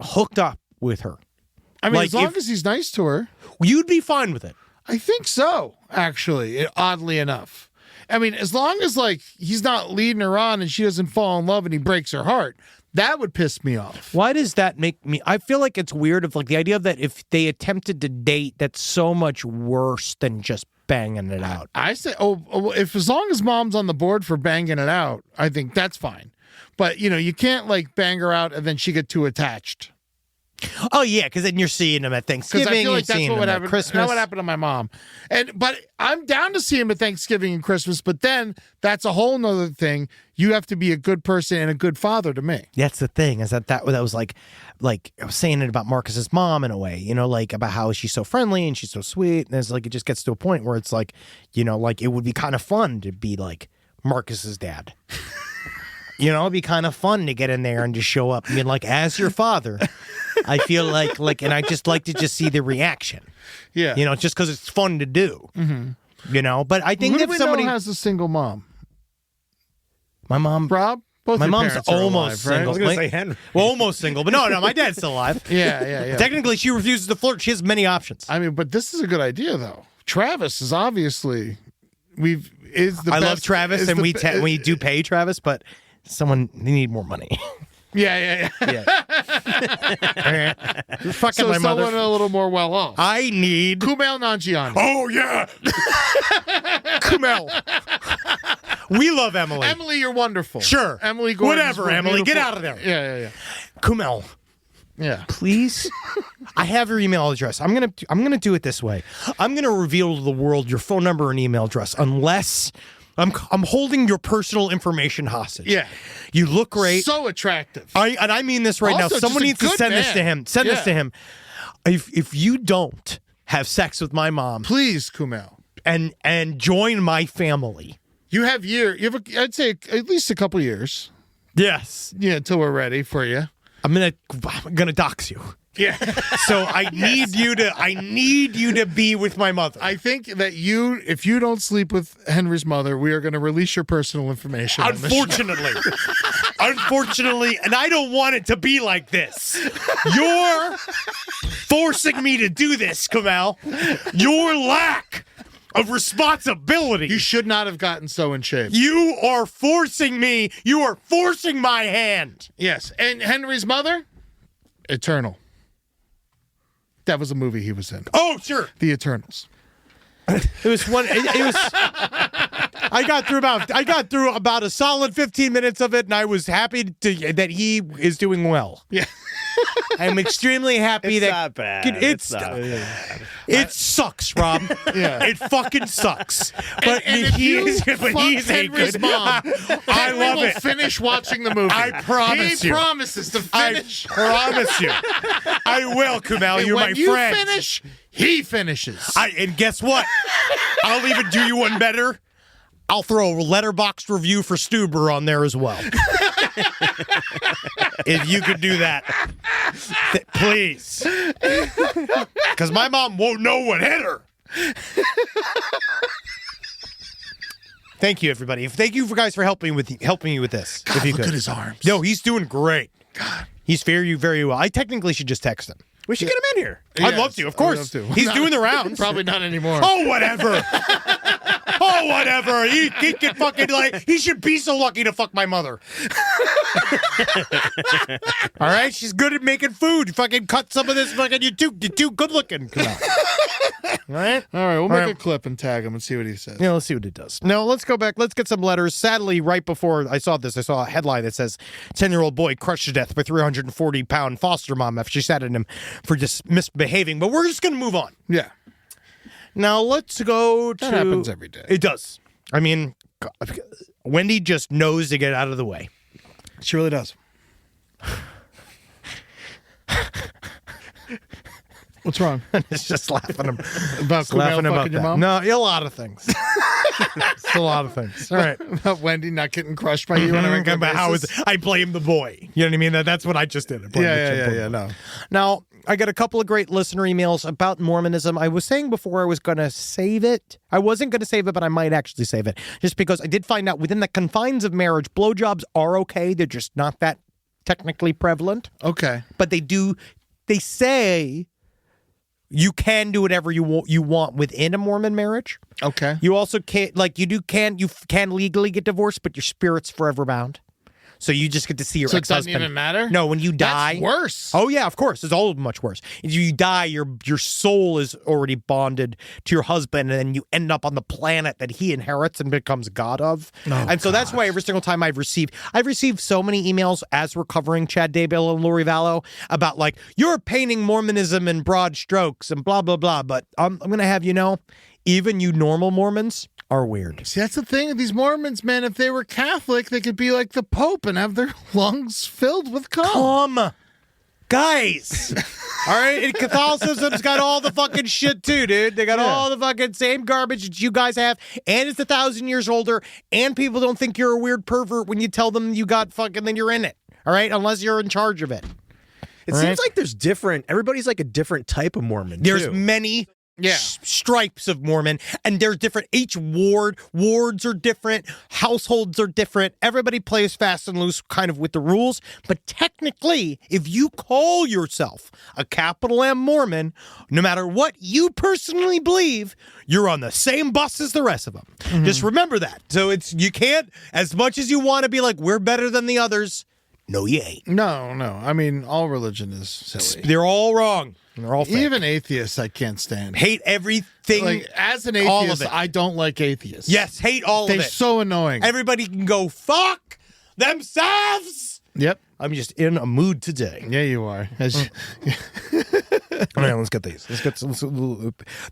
hooked up with her. I mean, as long as he's nice to her. You'd be fine with it. I think so, actually, oddly enough. I mean, as long as, he's not leading her on and she doesn't fall in love and he breaks her heart, that would piss me off. Why does that make me... I feel like it's weird of, the idea of that if they attempted to date, that's so much worse than just banging it out. I say, if as long as mom's on the board for banging it out, I think that's fine. But, you can't, bang her out and then she get too attached. Oh, yeah, because then you're seeing him at Thanksgiving. I feel like that's what would happen. Christmas. That would happen to my mom. But I'm down to see him at Thanksgiving and Christmas, but then that's a whole nother thing. You have to be a good person and a good father to me. That's the thing, is that was like I was saying it about Marcus's mom in a way, about how she's so friendly and she's so sweet. And it's it just gets to a point where it's it would be kind of fun to be like Marcus's dad. It'd be kind of fun to get in there and just show up and be as your father. I feel and I just like to just see the reaction. Yeah. Just because it's fun to do. Mm-hmm. But I think Who if do we somebody know has a single mom? My mom, Rob? Both my your mom's parents are almost alive, right? single. I was going to say Henry. Well, almost single, but no, my dad's still alive. Yeah. Technically, she refuses to flirt. She has many options. I mean, but this is a good idea, though. Travis is obviously I love Travis, and we do pay Travis, but they need more money. Yeah. You're fucking so my mother. Someone a little more well off. I need Kumail Nanjiani. Oh yeah, Kumail. We love Emily. Emily, you're wonderful. Sure, Emily. Gordon's whatever, Emily. beautiful. Get out of there. Yeah. Kumail. Yeah. Please. I have your email address. I'm gonna do it this way. I'm gonna reveal to the world your phone number and email address unless. I'm holding your personal information hostage. Yeah. You look great. So attractive. I mean this right also, now. Someone needs to send this to him. Send this to him. If you don't have sex with my mom, please, Kumail, and join my family. You have I'd say at least a couple years. Yes. Yeah, until we're ready for you. I'm gonna dox you. Yeah. So I need you to be with my mother. I think that if you don't sleep with Henry's mother, we are going to release your personal information. Unfortunately. Unfortunately, and I don't want it to be like this. You're forcing me to do this, Kamal. Your lack of responsibility. You should not have gotten so in shape. You are forcing me. You are forcing my hand. Yes. And Henry's mother? Eternal. That was a movie he was in. Oh, sure. The Eternals. It was one. It was. I got through about a solid 15 minutes of it, and I was happy that he is doing well. Yeah. I'm extremely happy It's that not bad. It's not bad. It sucks, Rob. Yeah. It fucking sucks. But and if he's a good. Mom, I love will it. Finish watching the movie. I promise he you. He promises to finish. I promise you. I will, Kamal. And You're when my you friend. finish, he finishes. And guess what? I'll even do you one better. I'll throw a letterboxd review for Stuber on there as well. If you could do that, please. Because my mom won't know what hit her. Thank you, everybody. Thank you guys for helping me with this. God, if you look could. at his arms. No, he's doing great. God. He's faring you very well. I technically should just text him. We should get him in here. I'd love to, of course. He's doing the rounds. Probably not anymore. Oh, whatever. Oh, whatever. He can fucking, he should be so lucky to fuck my mother. All right? She's good at making food. Fucking cut some of this. Fucking, you're too good looking. Come on. All right? All right, we'll make a clip and tag him and see what he says. Yeah, let's see what it does. Now, let's go back. Let's get some letters. Sadly, right before I saw this, I saw a headline that says 10-year-old boy crushed to death by 340-pound foster mom after she sat at him for just misbehaving. But we're just going to move on. Yeah. Now, let's go to... That happens every day. It does. I mean, Wendy just knows to get out of the way. She really does. What's wrong? It's just laughing about laughing about about your that. mom? No, a lot of things. It's a lot of things. All right. About Wendy not getting crushed by you on a regular basis? I blame the boy. You know what I mean? That's what I just did. No. Now, I got a couple of great listener emails about Mormonism. I was saying before I was going to save it. I wasn't going to save it, but I might actually save it. Just because I did find out within the confines of marriage, blowjobs are okay. They're just not that technically prevalent. Okay. But they say you can do whatever you want within a Mormon marriage. Okay. You also can't, you can legally get divorced, but your spirit's forever bound. So you just get to see your So it ex-husband. doesn't even matter? No, when you die. That's worse. Oh, yeah, of course. It's all much worse. If you die, your soul is already bonded to your husband, and then you end up on the planet that he inherits and becomes God of. So that's why every single time I've received so many emails as we're covering Chad Daybell and Lori Vallow about, you're painting Mormonism in broad strokes and blah, blah, blah. But I'm going to have you know, even you normal Mormons are weird. See, that's the thing with these Mormons, man. If they were Catholic, they could be like the Pope and have their lungs filled with cum. Guys. All right? And Catholicism's got all the fucking shit too, dude. They got all the fucking same garbage that you guys have, and it's 1,000 years older, and people don't think you're a weird pervert when you tell them you got fucking, then you're in it. All right? Unless you're in charge of it. It seems like there's everybody's like a different type of Mormon. There's too. many stripes of Mormon, and they're different. Each wards are different, households are different. Everybody plays fast and loose kind of with the rules, but technically, if you call yourself a capital M Mormon, no matter what you personally believe, you're on the same bus as the rest of them. Mm-hmm. Just remember that. So you can't, as much as you want to be like, we're better than the others, no, you ain't. No. I mean, all religion is silly. They're all wrong. They're all fake. Even atheists, I can't stand. Hate everything. As an atheist, I don't like atheists. Yes, hate all of it. They're so annoying. Everybody can go fuck themselves. Yep. I'm just in a mood today. Yeah, you are. All right, let's get these.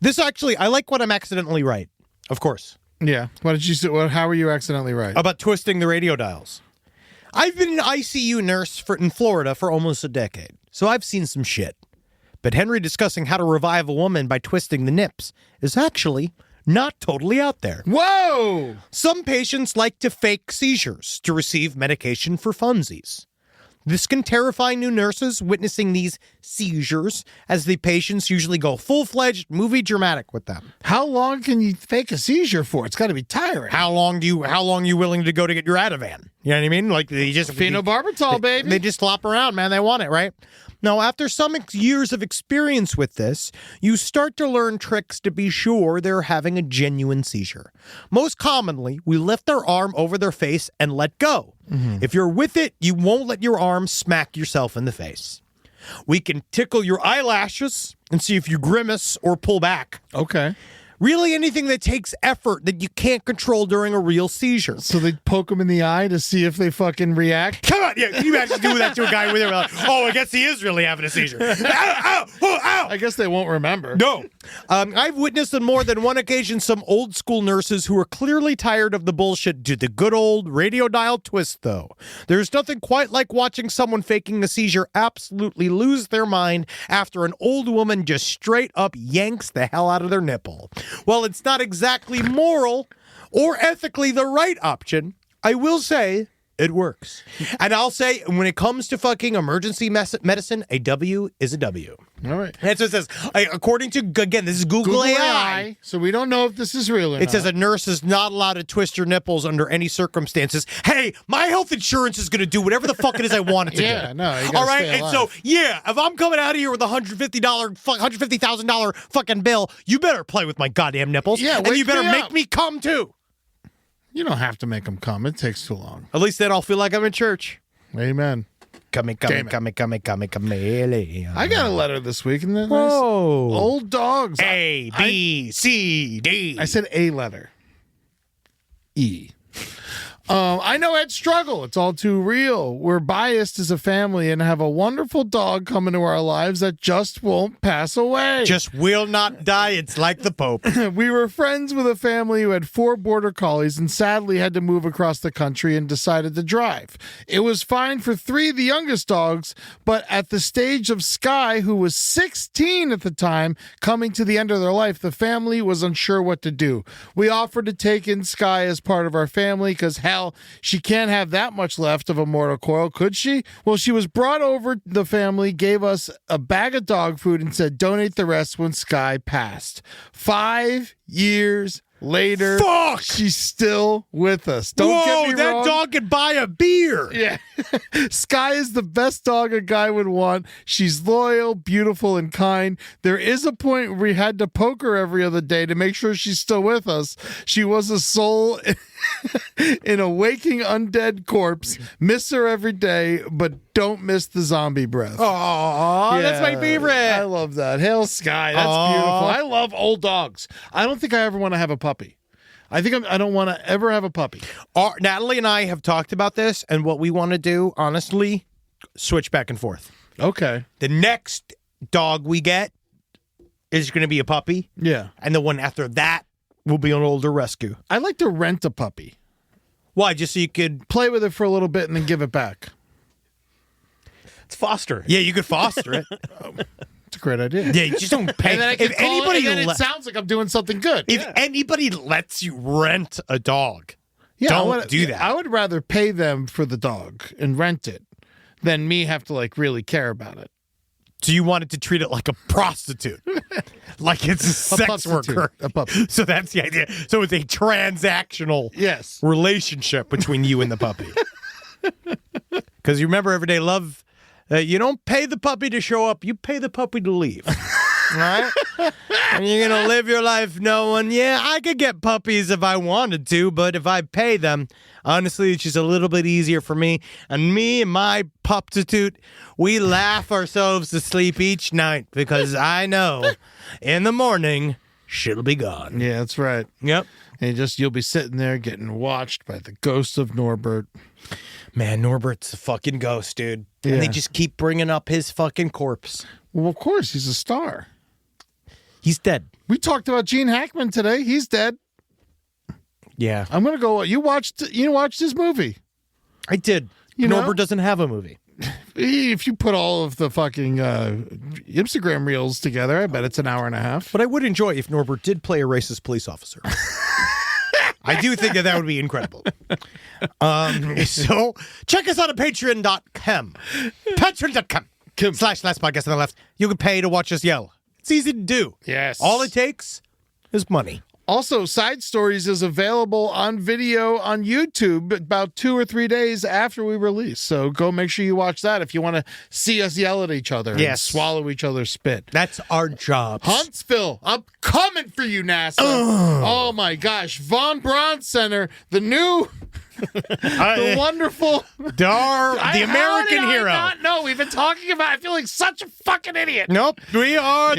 This actually, I like when I'm accidentally right. Of course. Yeah. What did you say? How were you accidentally right? About twisting the radio dials. I've been an ICU nurse in Florida for almost a decade, so I've seen some shit. But Henry discussing how to revive a woman by twisting the nips is actually not totally out there. Whoa! Some patients like to fake seizures to receive medication for funsies. This can terrify new nurses witnessing these seizures, as the patients usually go full-fledged movie dramatic with them. How long can you fake a seizure for? It's got to be tiring. How long you willing to go to get your Ativan? You know what I mean? Like they just phenobarbital, baby. They just flop around, man. They want it, right? Now, after some years of experience with this, you start to learn tricks to be sure they're having a genuine seizure. Most commonly, we lift their arm over their face and let go. If you're with it, you won't let your arm smack yourself in the face. We can tickle your eyelashes and see if you grimace or pull back. Okay. Really anything that takes effort that you can't control during a real seizure. So they poke them in the eye to see if they fucking react? Come on, yeah, can you imagine doing that to a guy with it? Like, oh, I guess he is really having a seizure. Ow, ow, oh, ow. I guess they won't remember. No. I've witnessed on more than one occasion some old school nurses who are clearly tired of the bullshit do the good old radio dial twist, though. There's nothing quite like watching someone faking a seizure absolutely lose their mind after an old woman just straight up yanks the hell out of their nipple. While it's not exactly moral or ethically the right option, I will say it works. And I'll say, when it comes to fucking emergency medicine, a W is a W. All right. That's what it says. According to, again, this is Google AI. So we don't know if this is real or not. It says a nurse is not allowed to twist your nipples under any circumstances. Hey, my health insurance is going to do whatever the fuck it is I want it to do. Yeah, no, you gotta all right, stay and alive. so, yeah, if I'm coming out of here with a $150,000 fucking bill, you better play with my goddamn nipples. Yeah, and you wake better me make up. me come too. You don't have to make them come. It takes too long. At least then I'll feel like I'm in church. Amen. Come. I got a letter this week. Isn't that nice? Whoa. Old dogs. A, B, C, D. I said A letter. E. I know Ed's struggle. It's all too real. We're biased as a family and have a wonderful dog come into our lives that just won't pass away. Just will not die. It's like the Pope. We were friends with a family who had 4 border collies and sadly had to move across the country and decided to drive. It was fine for 3 of the youngest dogs, but at the stage of Sky, who was 16 at the time, coming to the end of their life, the family was unsure what to do. We offered to take in Sky as part of our family because, hell, she can't have that much left of a mortal coil, could she? Well, she was brought over to the family, gave us a bag of dog food, and said donate the rest when Sky passed. 5 years later, fuck! She's still with us. Don't get me that wrong. dog could buy a beer. Yeah. Sky is the best dog a guy would want. She's loyal, beautiful, and kind. There is a point where we had to poke her every other day to make sure she's still with us. She was a soul in a waking undead corpse. Miss her every day, but don't miss the zombie breath. Oh, that's my favorite. I love that. Hail Sky. That's beautiful. I love old dogs. I don't think I ever want to have a puppy. I don't want to ever have a puppy. Natalie and I have talked about this, and what we want to do, honestly, switch back and forth. Okay. The next dog we get is going to be a puppy. Yeah. And the one after that will be an older rescue. I'd like to rent a puppy. Why? Just so you could play with it for a little bit and then give it back. It's foster. Yeah, you could foster it. It's a great idea. Yeah, you just don't pay. And then I can it sounds like I'm doing something good. If anybody lets you rent a dog, don't do that. I would rather pay them for the dog and rent it than me have to really care about it. So you wanted to treat it like a prostitute, like it's a sex worker. A puppy. So that's the idea. So it's a transactional relationship between you and the puppy. Because you remember Everyday Love, you don't pay the puppy to show up, you pay the puppy to leave. All right? And you're going to live your life knowing, I could get puppies if I wanted to, but if I pay them, honestly, it's just a little bit easier for me. And me and my pupstitute, we laugh ourselves to sleep each night because I know in the morning, she'll be gone. Yeah, that's right. Yep. And you'll be sitting there getting watched by the ghost of Norbert. Man, Norbert's a fucking ghost, dude. Yeah. And they just keep bringing up his fucking corpse. Well, of course, he's a star. He's dead. We talked about Gene Hackman today. He's dead. Yeah. I'm going to go. You watched his movie. I did. Norbert doesn't have a movie. If you put all of the fucking Instagram reels together, I bet it's an hour and a half. But I would enjoy if Norbert did play a racist police officer. I do think that would be incredible. So check us out at patreon.com. Patreon.com/Last Podcast on the Left. You can pay to watch us yell. It's easy to do. Yes. All it takes is money. Also, Side Stories is available on video on YouTube about 2 or 3 days after we release. So go make sure you watch that if you want to see us yell at each other and swallow each other's spit. That's our job. Huntsville, I'm coming for you, NASA. Oh, my gosh. Von Braun Center, the new... the wonderful the American hero. No, we've been talking about. I feel like such a fucking idiot. Nope, we are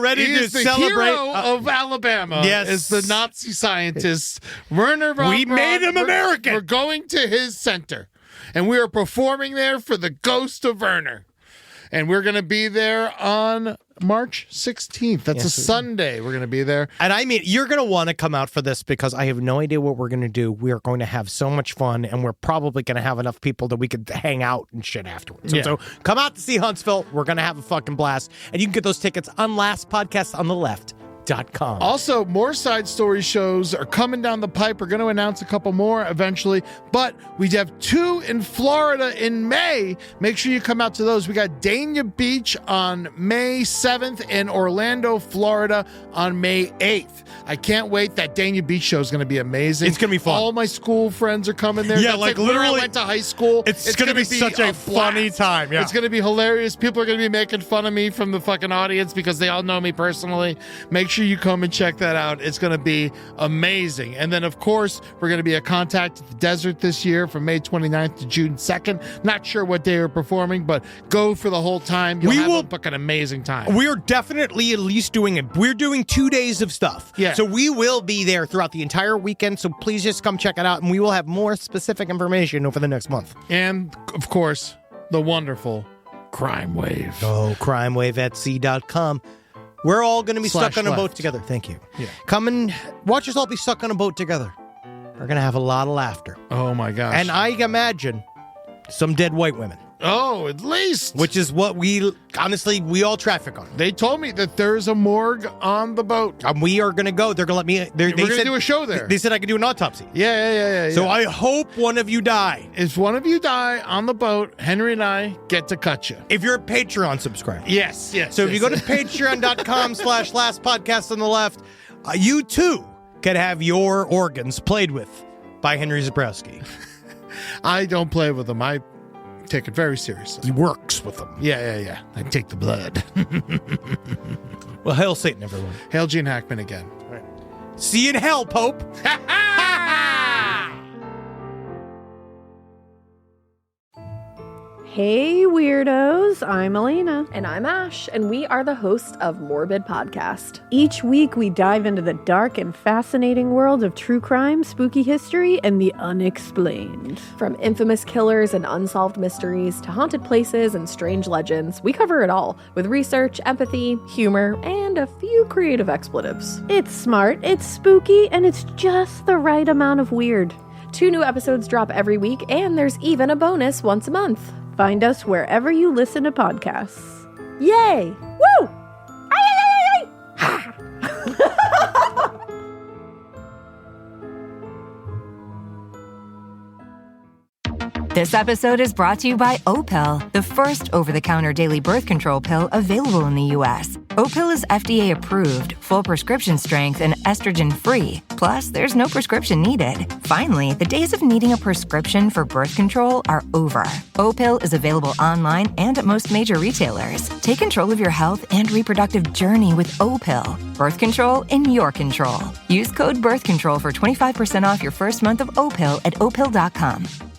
ready to celebrate. Hero of Alabama. Yes, is the Nazi scientist Werner von Braun. We made him American. We're going to his center, and we are performing there for the ghost of Werner. And we're going to be there on March 16th. That's a Sunday. We're going to be there. And I mean, you're going to want to come out for this because I have no idea what we're going to do. We are going to have so much fun, and we're probably going to have enough people that we could hang out and shit afterwards. Yeah. So come out to see Huntsville. We're going to have a fucking blast. And you can get those tickets on lastpodcastontheleft.com. Also, more Side Story shows are coming down the pipe. We're going to announce a couple more eventually, but we have 2 in Florida in May. Make sure you come out to those. We got Dania Beach on May 7th and Orlando, Florida on May 8th. I can't wait. That Dania Beach show is going to be amazing. It's going to be fun. All my school friends are coming there. Yeah, That's like where literally I went to high school. It's going to be such a funny time. Yeah. It's going to be hilarious. People are going to be making fun of me from the fucking audience because they all know me personally. Make sure you come and check that out. It's going to be amazing. And then, of course, we're going to be at Contact at the Desert this year from May 29th to June 2nd. Not sure what day we're performing, but go for the whole time. You'll have a fucking amazing time. We're definitely at least doing it. We're doing 2 days of stuff. Yeah. So we will be there throughout the entire weekend. So please just come check it out. And we will have more specific information over the next month. And, of course, the wonderful Crime Wave. Oh, crimewave@sea.com. We're all going to be stuck on a boat together. Thank you. Yeah. Come and watch us all be stuck on a boat together. We're going to have a lot of laughter. Oh, my gosh. And I imagine some dead white women. Oh, at least. Which is what we all traffic on. They told me that there's a morgue on the boat. We are going to go. They're going to let me. We're going to do a show there. They said I could do an autopsy. Yeah. So I hope one of you die. If one of you die on the boat, Henry and I get to cut you. If you're a Patreon subscriber. Yes. So if you go to patreon.com/Last Podcast on the Left, you too can have your organs played with by Henry Zabrowski. I don't play with them. I take it very seriously. He works with them. Yeah. I take the blood. Well, hail Satan, everyone. Hail Gene Hackman again. Right. See you in hell, Pope. Hey, weirdos. I'm Elena. And I'm Ash, and we are the hosts of Morbid Podcast. Each week, we dive into the dark and fascinating world of true crime, spooky history, and the unexplained. From infamous killers and unsolved mysteries to haunted places and strange legends, we cover it all with research, empathy, humor, and a few creative expletives. It's smart, it's spooky, and it's just the right amount of weird. 2 new episodes drop every week, and there's even a bonus once a month. Find us wherever you listen to podcasts. Yay! Woo! Ay! Ha! This episode is brought to you by Opill, the first over-the-counter daily birth control pill available in the U.S. Opill is FDA approved, full prescription strength, and estrogen-free. Plus, there's no prescription needed. Finally, the days of needing a prescription for birth control are over. Opill is available online and at most major retailers. Take control of your health and reproductive journey with Opill. Birth control in your control. Use code BIRTHCONTROL for 25% off your first month of Opill at Opill.com.